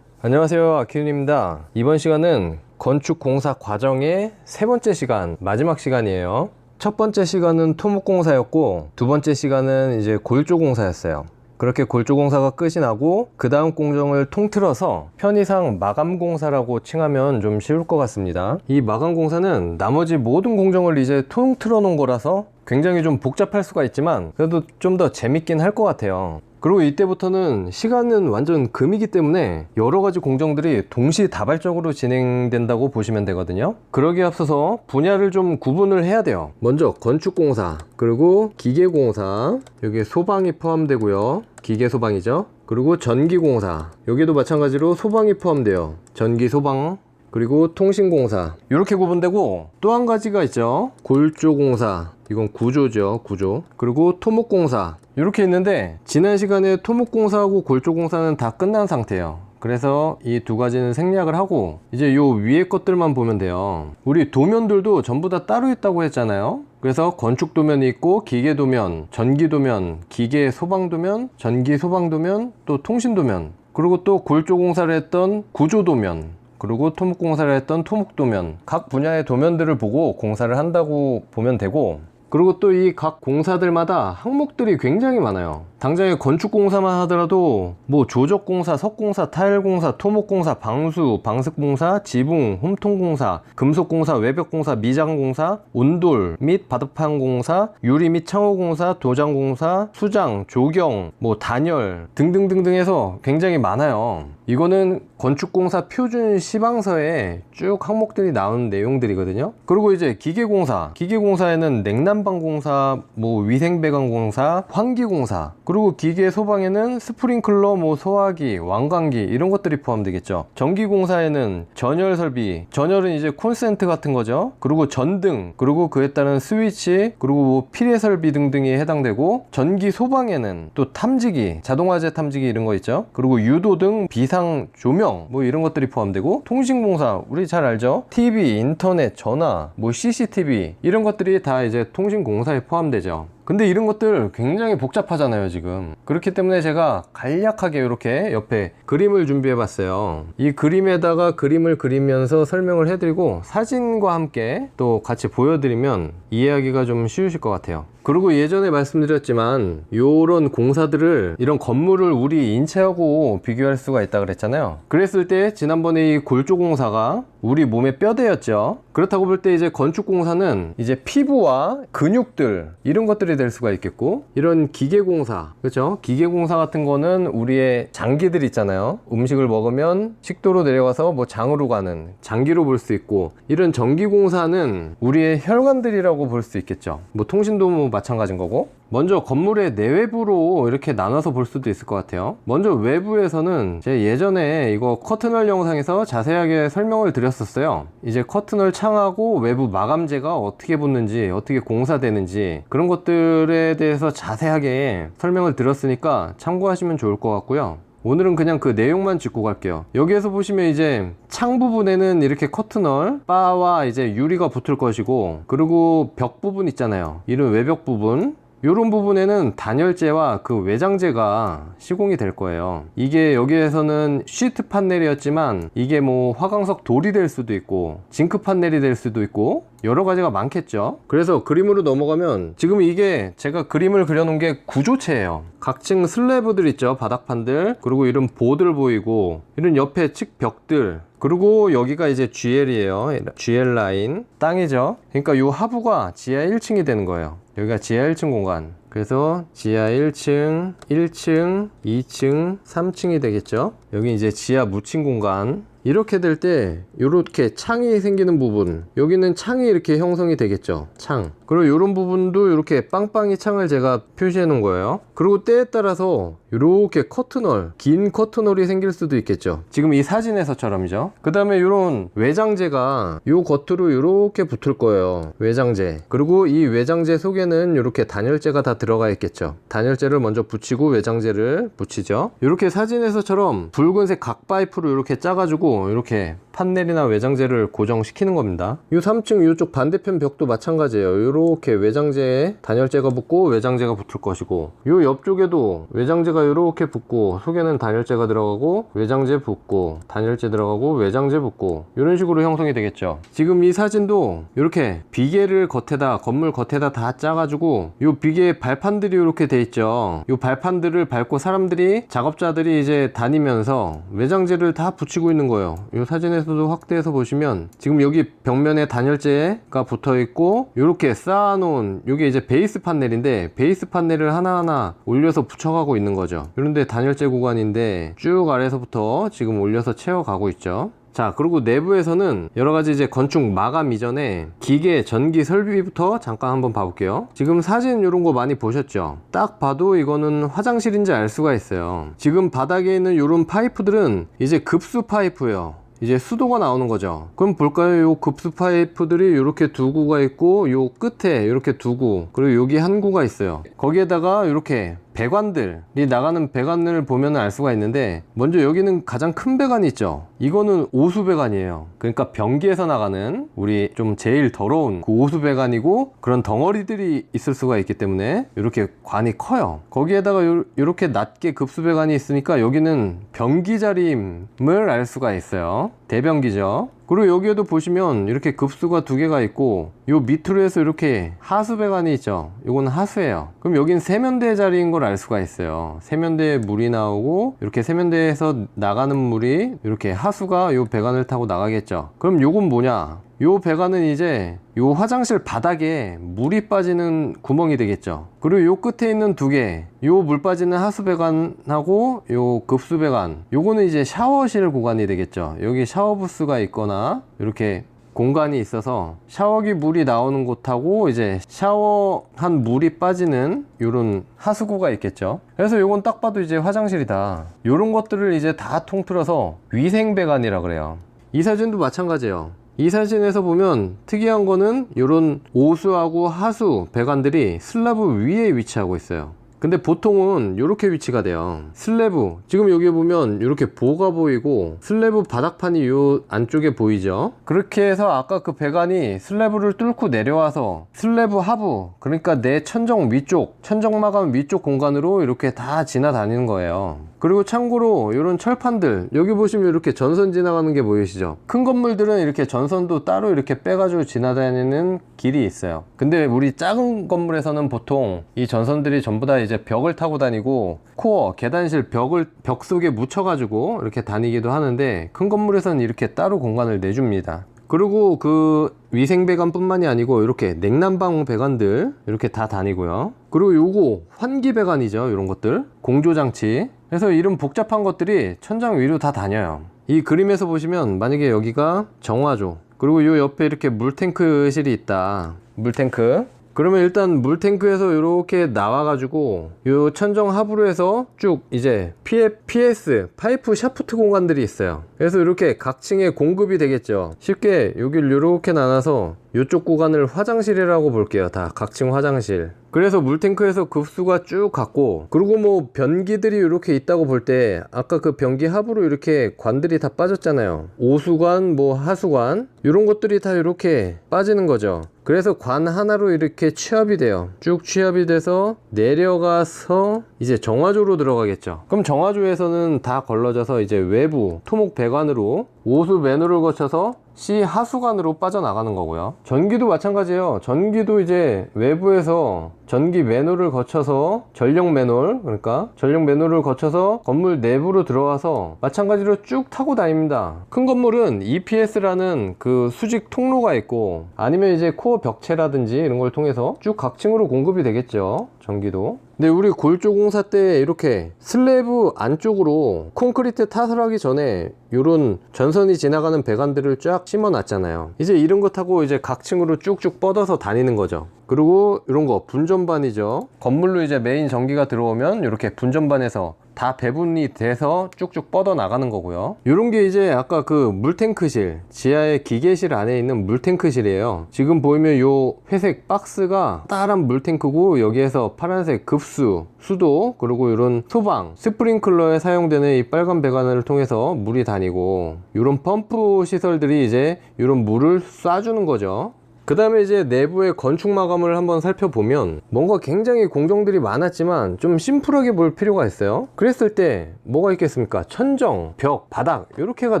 안녕하세요, 아키윤입니다. 이번 시간은 건축 공사 과정의 세 번째 시간, 마지막 시간이에요. 첫 번째 시간은 토목 공사였고, 두 번째 시간은 이제 골조 공사였어요. 그렇게 골조 공사가 끝이 나고 그 다음 공정을 통틀어서 편의상 마감 공사라고 칭하면 좀 쉬울 것 같습니다. 이 마감 공사는 나머지 모든 공정을 이제 통틀어 놓은 거라서 굉장히 좀 복잡할 수가 있지만 그래도 좀 더 재밌긴 할 것 같아요. 그리고 이때부터는 시간은 완전 금이기 때문에 여러가지 공정들이 동시다발적으로 진행된다고 보시면 되거든요. 그러기에 앞서서 분야를 좀 구분을 해야 돼요. 먼저 건축공사, 그리고 기계공사, 여기에 소방이 포함되고요. 기계 소방이죠. 그리고 전기공사, 여기도 마찬가지로 소방이 포함돼요. 전기 소방, 그리고 통신공사, 이렇게 구분되고, 또 한 가지가 있죠. 골조공사, 이건 구조죠, 구조. 그리고 토목공사, 이렇게 있는데 지난 시간에 토목공사하고 골조공사는 다 끝난 상태예요. 그래서 이 두 가지는 생략을 하고 이제 요 위에 것들만 보면 돼요. 우리 도면들도 전부 다 따로 있다고 했잖아요. 그래서 건축 도면이 있고, 기계 도면, 전기 도면, 기계 소방 도면, 전기 소방 도면, 또 통신 도면, 그리고 또 골조공사를 했던 구조 도면, 그리고 토목공사를 했던 토목도면, 각 분야의 도면들을 보고 공사를 한다고 보면 되고, 그리고 또 이 각 공사들마다 항목들이 굉장히 많아요. 당장에 건축공사만 하더라도 뭐 조적공사, 석공사, 타일공사, 토목공사, 방수, 방석공사, 지붕, 홈통공사, 금속공사, 외벽공사, 미장공사, 온돌 및 바닥판공사, 유리 및 창호공사, 도장공사, 수장, 조경, 뭐 단열 등등등등 해서 굉장히 많아요. 이거는 건축공사 표준 시방서에 쭉 항목들이 나오는 내용들이거든요. 그리고 이제 기계공사, 기계공사에는 냉난방공사, 뭐 위생배관공사, 환기공사, 그리고 기계 소방에는 스프링클러, 뭐 소화기, 왕관기 이런 것들이 포함되겠죠. 전기공사에는 전열 설비, 전열은 이제 콘센트 같은 거죠. 그리고 전등, 그리고 그에 따른 스위치, 그리고 뭐 필해 설비 등등이 해당되고, 전기 소방에는 또 탐지기, 자동화재 탐지기 이런 거 있죠. 그리고 유도등, 비상 조명 뭐 이런 것들이 포함되고, 통신공사 우리 잘 알죠. TV, 인터넷, 전화, 뭐 CCTV 이런 것들이 다 이제 통신공사에 포함되죠. 근데 이런 것들 굉장히 복잡하잖아요 지금. 그렇기 때문에 제가 간략하게 이렇게 옆에 그림을 준비해 봤어요. 이 그림에다가 그림을 그리면서 설명을 해드리고, 사진과 함께 또 같이 보여드리면 이해하기가 좀 쉬우실 것 같아요. 그리고 예전에 말씀드렸지만 요런 공사들을, 이런 건물을 우리 인체하고 비교할 수가 있다 그랬잖아요. 그랬을 때 지난번에 이 골조공사가 우리 몸의 뼈대였죠. 그렇다고 볼 때 이제 건축공사는 이제 피부와 근육들 이런 것들이 될 수가 있겠고, 이런 기계공사, 그렇죠? 기계공사 같은 거는 우리의 장기들 있잖아요. 음식을 먹으면 식도로 내려가서 뭐 장으로 가는 장기로 볼 수 있고, 이런 전기공사는 우리의 혈관들이라고 볼 수 있겠죠. 뭐 통신도 뭐 마찬가지인 거고. 먼저 건물의 내외부로 이렇게 나눠서 볼 수도 있을 것 같아요. 먼저 외부에서는 제가 예전에 이거 커튼홀 영상에서 자세하게 설명을 드렸었어요. 이제 커튼홀 창하고 외부 마감재가 어떻게 붙는지, 어떻게 공사되는지 그런 것들에 대해서 자세하게 설명을 드렸으니까 참고하시면 좋을 것 같고요. 오늘은 그냥 그 내용만 짚고 갈게요. 여기에서 보시면 이제 창 부분에는 이렇게 커튼홀, 바와 이제 유리가 붙을 것이고, 그리고 벽 부분 있잖아요. 이런 외벽 부분, 요런 부분에는 단열재와 그 외장재가 시공이 될 거예요. 이게 여기에서는 시트 판넬이었지만 이게 뭐 화강석 돌이 될 수도 있고 징크 판넬이 될 수도 있고 여러 가지가 많겠죠. 그래서 그림으로 넘어가면 지금 이게 제가 그림을 그려놓은 게 구조체예요. 각층 슬래브들 있죠, 바닥판들, 그리고 이런 보들 보이고 이런 옆에 측벽들, 그리고 여기가 이제 GL이에요. GL 라인 땅이죠. 그러니까 요 하부가 지하 1층이 되는 거예요. 여기가 지하 1층 공간. 그래서 지하 1층, 1층, 2층, 3층이 되겠죠. 여기 이제 지하 묻힌 공간. 이렇게 될 때 이렇게 창이 생기는 부분, 여기는 창이 이렇게 형성이 되겠죠. 창. 그리고 이런 부분도 이렇게 빵빵이 창을 제가 표시해 놓은 거예요. 그리고 때에 따라서 이렇게 커튼홀, 긴 커튼홀이 생길 수도 있겠죠. 지금 이 사진에서처럼이죠. 그 다음에 이런 외장재가 요 겉으로 이렇게 붙을 거예요. 외장재. 그리고 이 외장재 속에는 이렇게 단열재가 다 들어가 있겠죠. 단열재를 먼저 붙이고 외장재를 붙이죠. 이렇게 사진에서처럼 붉은색 각 파이프로 이렇게 짜가지고 이렇게 판넬이나 외장재를 고정시키는 겁니다. 이 3층 이쪽 반대편 벽도 마찬가지예요. 이렇게 외장재에 단열재가 붙고 외장재가 붙을 것이고, 이 옆쪽에도 외장재가 이렇게 붙고 속에는 단열재가 들어가고 외장재 붙고 단열재 들어가고 외장재 붙고 이런 식으로 형성이 되겠죠. 지금 이 사진도 이렇게 비계를 겉에다, 건물 겉에다 다 짜가지고 이 비계 발판들이 이렇게 돼 있죠. 이 발판들을 밟고 사람들이, 작업자들이 이제 다니면서 외장재를 다 붙이고 있는 거예요. 이 사진에서도 확대해서 보시면 지금 여기 벽면에 단열재가 붙어 있고 이렇게 쌓아놓은, 이게 이제 베이스 판넬인데 베이스 판넬을 하나하나 올려서 붙여가고 있는 거죠. 그런데 단열재 구간인데 쭉 아래서부터 지금 올려서 채워가고 있죠. 자, 그리고 내부에서는 여러가지 이제 건축 마감 이전에 기계, 전기 설비부터 잠깐 한번 봐볼게요. 지금 사진 이런 거 많이 보셨죠? 딱 봐도 이거는 화장실인지 알 수가 있어요. 지금 바닥에 있는 이런 파이프들은 이제 급수 파이프예요. 이제 수도가 나오는 거죠. 그럼 볼까요? 요 급수 파이프들이 이렇게 두 구가 있고 요 끝에 이렇게 두 구, 그리고 여기 한 구가 있어요. 거기에다가 이렇게 배관들이 나가는 배관을 보면 알 수가 있는데, 먼저 여기는 가장 큰 배관이 있죠. 이거는 오수 배관이에요. 그러니까 변기에서 나가는 우리 좀 제일 더러운 그 오수 배관이고, 그런 덩어리들이 있을 수가 있기 때문에 이렇게 관이 커요. 거기에다가 이렇게 낮게 급수 배관이 있으니까 여기는 변기 자리임을 알 수가 있어요. 대변기죠. 그리고 여기에도 보시면 이렇게 급수가 두 개가 있고 요 밑으로 해서 이렇게 하수 배관이 있죠. 요건 하수예요. 그럼 여긴 세면대 자리인 걸 알 수가 있어요. 세면대에 물이 나오고 이렇게 세면대에서 나가는 물이 이렇게 하수가 요 배관을 타고 나가겠죠. 그럼 요건 뭐냐? 요 배관은 이제 요 화장실 바닥에 물이 빠지는 구멍이 되겠죠. 그리고 요 끝에 있는 두 개, 요 물 빠지는 하수 배관하고 요 급수 배관, 요거는 이제 샤워실 구간이 되겠죠. 여기 샤워 부스가 있거나 이렇게 공간이 있어서 샤워기 물이 나오는 곳하고 이제 샤워한 물이 빠지는 요런 하수구가 있겠죠. 그래서 요건 딱 봐도 이제 화장실이다. 요런 것들을 이제 다 통틀어서 위생배관이라 그래요. 이 사진도 마찬가지예요. 이 사진에서 보면 특이한 거는 요런 오수하고 하수 배관들이 슬라브 위에 위치하고 있어요. 근데 보통은 이렇게 위치가 돼요. 슬래브, 지금 여기 보면 이렇게 보가 보이고 슬래브 바닥판이 요 안쪽에 보이죠. 그렇게 해서 아까 그 배관이 슬래브를 뚫고 내려와서 슬래브 하부, 그러니까 내 천정 위쪽, 천정 마감 위쪽 공간으로 이렇게 다 지나다니는 거예요. 그리고 참고로 이런 철판들, 여기 보시면 이렇게 전선 지나가는 게 보이시죠? 큰 건물들은 이렇게 전선도 따로 이렇게 빼가지고 지나다니는 길이 있어요. 근데 우리 작은 건물에서는 보통 이 전선들이 전부 다 이제 벽을 타고 다니고 코어, 계단실 벽 속에 묻혀가지고 이렇게 다니기도 하는데, 큰 건물에서는 이렇게 따로 공간을 내줍니다. 그리고 그 위생배관 뿐만이 아니고 이렇게 냉난방 배관들 이렇게 다 다니고요. 그리고 요거 환기배관이죠. 이런 것들 공조장치. 그래서 이런 복잡한 것들이 천장 위로 다 다녀요. 이 그림에서 보시면 만약에 여기가 정화조, 그리고 요 옆에 이렇게 물탱크실이 있다. 물탱크. 그러면 일단 물탱크에서 이렇게 나와가지고 요 천정 하부로 해서 쭉 이제 PS 파이프 샤프트 공간들이 있어요. 그래서 이렇게 각 층에 공급이 되겠죠. 쉽게 여기를 이렇게 나눠서 이쪽 구간을 화장실이라고 볼게요. 다 각층 화장실. 그래서 물탱크에서 급수가 쭉 갔고, 그리고 뭐 변기들이 이렇게 있다고 볼 때 아까 그 변기 하부로 이렇게 관들이 다 빠졌잖아요. 오수관, 뭐 하수관, 이런 것들이 다 이렇게 빠지는 거죠. 그래서 관 하나로 이렇게 취합이 돼요. 쭉 취합이 돼서 내려가서 이제 정화조로 들어가겠죠. 그럼 정화조에서는 다 걸러져서 이제 외부 토목 배관으로 오수 매너를 거쳐서 C 하수관으로 빠져나가는 거고요. 전기도 마찬가지예요. 전기도 이제 외부에서 전기 매너를 거쳐서 전력 매너, 그러니까 전력 매너를 거쳐서 건물 내부로 들어와서 마찬가지로 쭉 타고 다닙니다. 큰 건물은 EPS라는 그 수직 통로가 있고, 아니면 이제 코어 벽체라든지 이런 걸 통해서 쭉 각층으로 공급이 되겠죠, 전기도. 근데 우리 골조 공사 때 이렇게 슬래브 안쪽으로 콘크리트 타설 하기 전에 요런 전선이 지나가는 배관들을 쫙 심어 놨잖아요. 이제 이런 거 타고 이제 각층으로 쭉쭉 뻗어서 다니는 거죠. 그리고 이런 거 분전반이죠. 건물로 이제 메인 전기가 들어오면 이렇게 분전반에서 다 배분이 돼서 쭉쭉 뻗어 나가는 거고요. 이런 게 이제 아까 그 물탱크실, 지하의 기계실 안에 있는 물탱크실이에요. 지금 보이면 요 회색 박스가 따란 물탱크고, 여기에서 파란색 급수, 수도, 그리고 이런 소방, 스프링클러에 사용되는 이 빨간 배관을 통해서 물이 다니고, 이런 펌프 시설들이 이제 이런 물을 쏴주는 거죠. 그 다음에 이제 내부의 건축 마감을 한번 살펴보면 뭔가 굉장히 공정들이 많았지만 좀 심플하게 볼 필요가 있어요. 그랬을 때 뭐가 있겠습니까? 천정, 벽, 바닥 이렇게가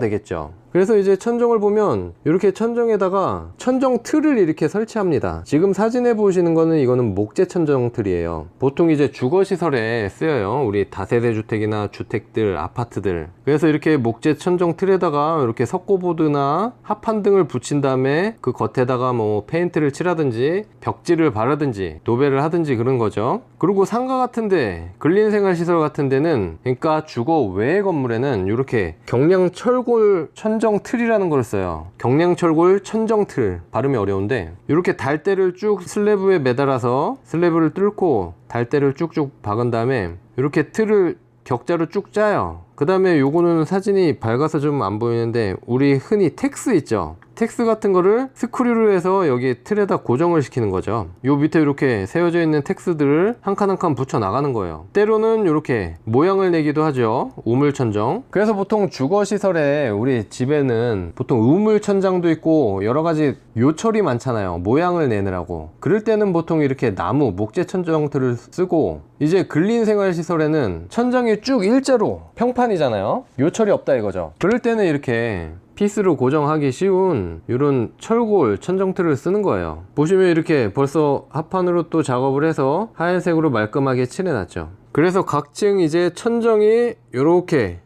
되겠죠. 그래서 이제 천정을 보면 이렇게 천정에다가 천정 틀을 이렇게 설치합니다. 지금 사진에 보시는 거는 이거는 목재 천정 틀이에요. 보통 이제 주거시설에 쓰여요. 우리 다세대 주택이나 주택들, 아파트들. 그래서 이렇게 목재 천정 틀에다가 이렇게 석고보드나 합판 등을 붙인 다음에 그 겉에다가 뭐 페인트를 칠하든지 벽지를 바르든지 도배를 하든지 그런 거죠. 그리고 상가 같은데, 근린생활시설 같은 데는, 그러니까 주거 외의 건물에는 이렇게 경량철골 천정 틀이라는 걸 써요. 경량철골 천정 틀, 발음이 어려운데 이렇게 달대를 쭉 슬래브에 매달아서 슬래브를 뚫고 달대를 쭉쭉 박은 다음에 이렇게 틀을 격자로 쭉 짜요. 그 다음에 요거는 사진이 밝아서 좀 안 보이는데, 우리 흔히 텍스 있죠? 텍스 같은 거를 스크류로 해서 여기 틀에다 고정을 시키는 거죠. 요 밑에 이렇게 세워져 있는 텍스들을 한 칸 한 칸 붙여 나가는 거예요. 때로는 이렇게 모양을 내기도 하죠. 우물천정. 그래서 보통 주거시설에, 우리 집에는 보통 우물천장도 있고 여러 가지 요철이 많잖아요. 모양을 내느라고. 그럴 때는 보통 이렇게 나무, 목재 천정틀을 쓰고, 이제 근린생활시설에는 천장이 쭉 일자로 평판이잖아요. 요철이 없다 이거죠. 그럴 때는 이렇게 피스로 고정하기 쉬운 이런 철골 천정틀을 쓰는 거예요. 보시면 이렇게 벌써 합판으로 또 작업을 해서 하얀색으로 말끔하게 칠해놨죠. 그래서 각층 이제 천정이 요렇게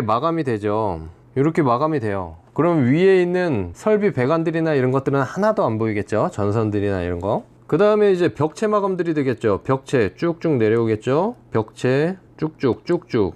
마감이 되죠. 이렇게 마감이 돼요. 그럼 위에 있는 설비 배관들이나 이런 것들은 하나도 안 보이겠죠. 전선들이나 이런 거. 그 다음에 이제 벽체 마감들이 되겠죠. 벽체 쭉쭉 내려오겠죠. 벽체 쭉쭉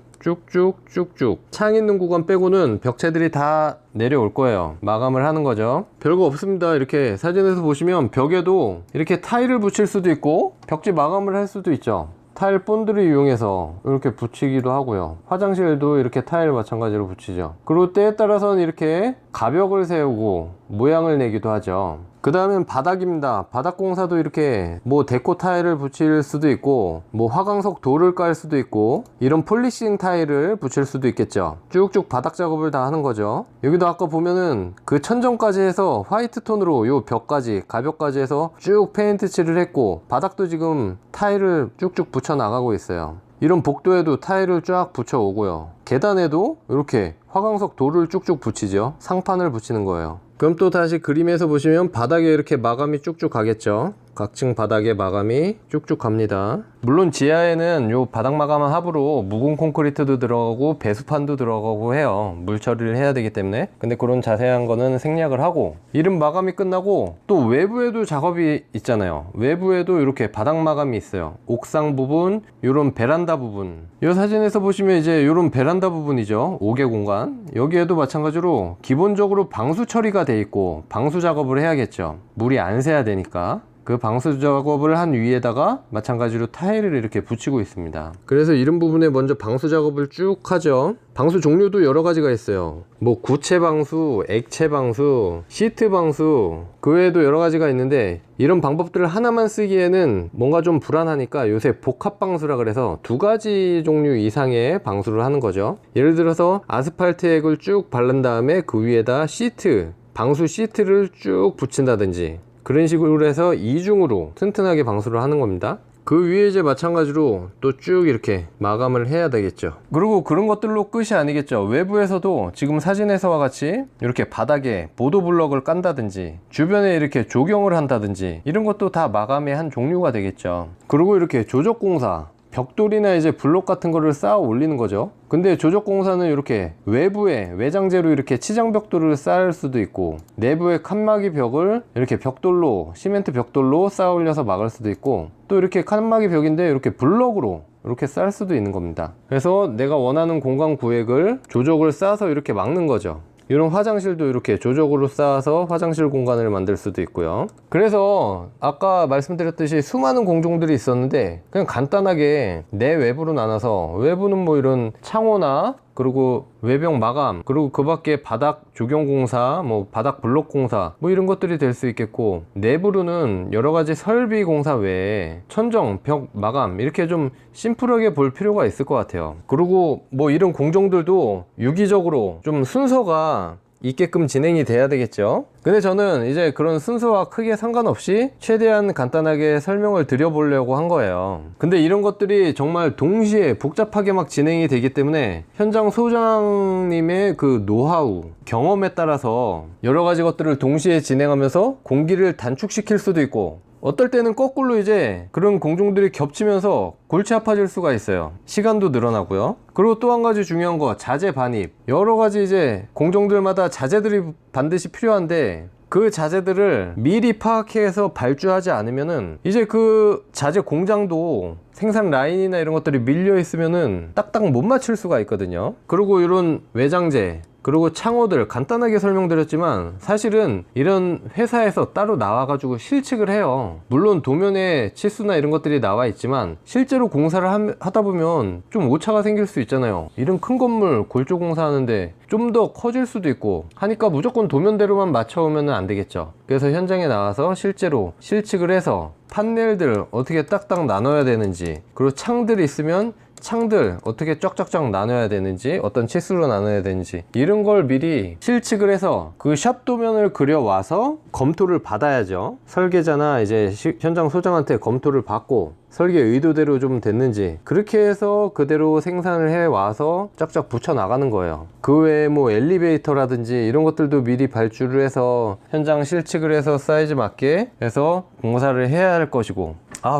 창 있는 구간 빼고는 벽체들이 다 내려올 거예요. 마감을 하는 거죠. 별거 없습니다. 이렇게 사진에서 보시면 벽에도 이렇게 타일을 붙일 수도 있고 벽지 마감을 할 수도 있죠. 타일 본드를 이용해서 이렇게 붙이기도 하고요. 화장실도 이렇게 타일 마찬가지로 붙이죠. 그리고 때에 따라서는 이렇게 가벽을 세우고 모양을 내기도 하죠. 그 다음엔 바닥입니다. 바닥 공사도 이렇게 뭐 데코 타일을 붙일 수도 있고, 뭐 화강석 돌을 깔 수도 있고, 이런 폴리싱 타일을 붙일 수도 있겠죠. 쭉쭉 바닥 작업을 다 하는 거죠. 여기도 아까 보면은 그 천정까지 해서 화이트 톤으로 요 벽까지, 가벽까지 해서 쭉 페인트 칠을 했고, 바닥도 지금 타일을 쭉쭉 붙여 나가고 있어요. 이런 복도에도 타일을 쫙 붙여 오고요. 계단에도 이렇게 화강석 돌을 쭉쭉 붙이죠. 상판을 붙이는 거예요. 그럼 또 다시 그림에서 보시면 바닥에 이렇게 마감이 쭉쭉 가겠죠. 각층 바닥에 마감이 쭉쭉 갑니다. 물론 지하에는 요 바닥 마감한 합으로 묵은 콘크리트도 들어가고 배수판도 들어가고 해요. 물 처리를 해야 되기 때문에. 근데 그런 자세한 거는 생략을 하고, 이런 마감이 끝나고 또 외부에도 작업이 있잖아요. 외부에도 이렇게 바닥 마감이 있어요. 옥상 부분, 요런 베란다 부분. 이 사진에서 보시면 이제 요런 베란다 부분이죠. 5개 공간. 여기에도 마찬가지로 기본적으로 방수 처리가 돼 있고 방수 작업을 해야겠죠. 물이 안 새야 되니까. 그 방수 작업을 한 위에다가 마찬가지로 타일을 이렇게 붙이고 있습니다. 그래서 이런 부분에 먼저 방수 작업을 쭉 하죠. 방수 종류도 여러 가지가 있어요. 뭐 구체 방수, 액체 방수, 시트 방수, 그 외에도 여러 가지가 있는데, 이런 방법들을 하나만 쓰기에는 뭔가 좀 불안하니까 요새 복합 방수라 그래서 2가지 종류 이상의 방수를 하는 거죠. 예를 들어서 아스팔트 액을 쭉 바른 다음에 그 위에다 시트, 방수 시트를 쭉 붙인다든지, 그런 식으로 해서 이중으로 튼튼하게 방수를 하는 겁니다. 그 위에 이제 마찬가지로 또 쭉 이렇게 마감을 해야 되겠죠. 그리고 그런 것들로 끝이 아니겠죠. 외부에서도 지금 사진에서와 같이 이렇게 바닥에 보도블럭을 깐다든지 주변에 이렇게 조경을 한다든지 이런 것도 다 마감의 한 종류가 되겠죠. 그리고 이렇게 조적공사, 벽돌이나 이제 블록 같은 거를 쌓아 올리는 거죠. 근데 조적공사는 이렇게 외부에 외장재로 이렇게 치장벽돌을 쌓을 수도 있고, 내부에 칸막이 벽을 이렇게 벽돌로, 시멘트 벽돌로 쌓아 올려서 막을 수도 있고, 또 이렇게 칸막이 벽인데 이렇게 블럭으로 이렇게 쌓을 수도 있는 겁니다. 그래서 내가 원하는 공간 구획을 조적을 쌓아서 이렇게 막는 거죠. 이런 화장실도 이렇게 조적으로 쌓아서 화장실 공간을 만들 수도 있고요. 그래서 아까 말씀드렸듯이 수많은 공종들이 있었는데 그냥 간단하게 내외부로 나눠서, 외부는 뭐 이런 창호나 그리고 외벽 마감, 그리고 그 밖에 바닥 조경공사, 뭐 바닥 블록 공사, 뭐 이런 것들이 될 수 있겠고, 내부로는 여러 가지 설비 공사 외에 천정, 벽 마감, 이렇게 좀 심플하게 볼 필요가 있을 것 같아요. 그리고 뭐 이런 공정들도 유기적으로 좀 순서가 있게끔 진행이 돼야 되겠죠. 근데 저는 이제 그런 순서와 크게 상관없이 최대한 간단하게 설명을 드려보려고 한 거예요. 근데 이런 것들이 정말 동시에 복잡하게 막 진행이 되기 때문에 현장 소장님의 그 노하우, 경험에 따라서 여러 가지 것들을 동시에 진행하면서 공기를 단축시킬 수도 있고, 어떨 때는 거꾸로 이제 그런 공종들이 겹치면서 골치 아파질 수가 있어요. 시간도 늘어나고요. 그리고 또 한 가지 중요한 거, 자재 반입. 여러 가지 이제 공종들마다 자재들이 반드시 필요한데, 그 자재들을 미리 파악해서 발주하지 않으면은 이제 그 자재 공장도 생산 라인이나 이런 것들이 밀려 있으면은 딱딱 못 맞출 수가 있거든요. 그리고 이런 외장재, 그리고 창호들 간단하게 설명드렸지만 사실은 이런 회사에서 따로 나와가지고 실측을 해요. 물론 도면에 치수나 이런 것들이 나와 있지만 실제로 공사를 하다 보면 좀 오차가 생길 수 있잖아요. 이런 큰 건물 골조 공사하는데 좀 더 커질 수도 있고 하니까 무조건 도면대로만 맞춰오면 안 되겠죠. 그래서 현장에 나와서 실제로 실측을 해서 판넬들 어떻게 딱딱 나눠야 되는지, 그리고 창들이 있으면 창들 어떻게 쫙쫙쫙 나눠야 되는지, 어떤 치수로 나눠야 되는지, 이런 걸 미리 실측을 해서 그 샵 도면을 그려와서 검토를 받아야죠. 설계자나 이제 현장 소장한테 검토를 받고 설계 의도대로 좀 됐는지, 그렇게 해서 그대로 생산을 해와서 쫙쫙 붙여 나가는 거예요. 그 외에 뭐 엘리베이터라든지 이런 것들도 미리 발주를 해서 현장 실측을 해서 사이즈 맞게 해서 공사를 해야 할 것이고,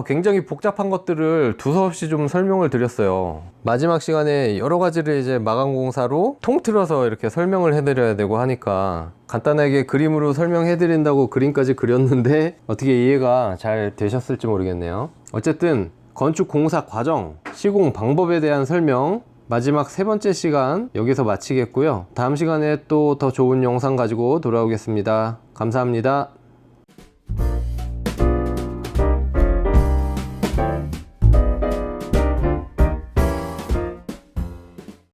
굉장히 복잡한 것들을 두서없이 좀 설명을 드렸어요. 마지막 시간에 여러 가지를 이제 마감 공사로 통틀어서 이렇게 설명을 해드려야 되고 하니까 간단하게 그림으로 설명해 드린다고 그림까지 그렸는데 어떻게 이해가 잘 되셨을지 모르겠네요. 어쨌든 건축 공사 과정, 시공 방법에 대한 설명, 마지막 세 번째 시간 여기서 마치겠고요. 다음 시간에 또 더 좋은 영상 가지고 돌아오겠습니다. 감사합니다.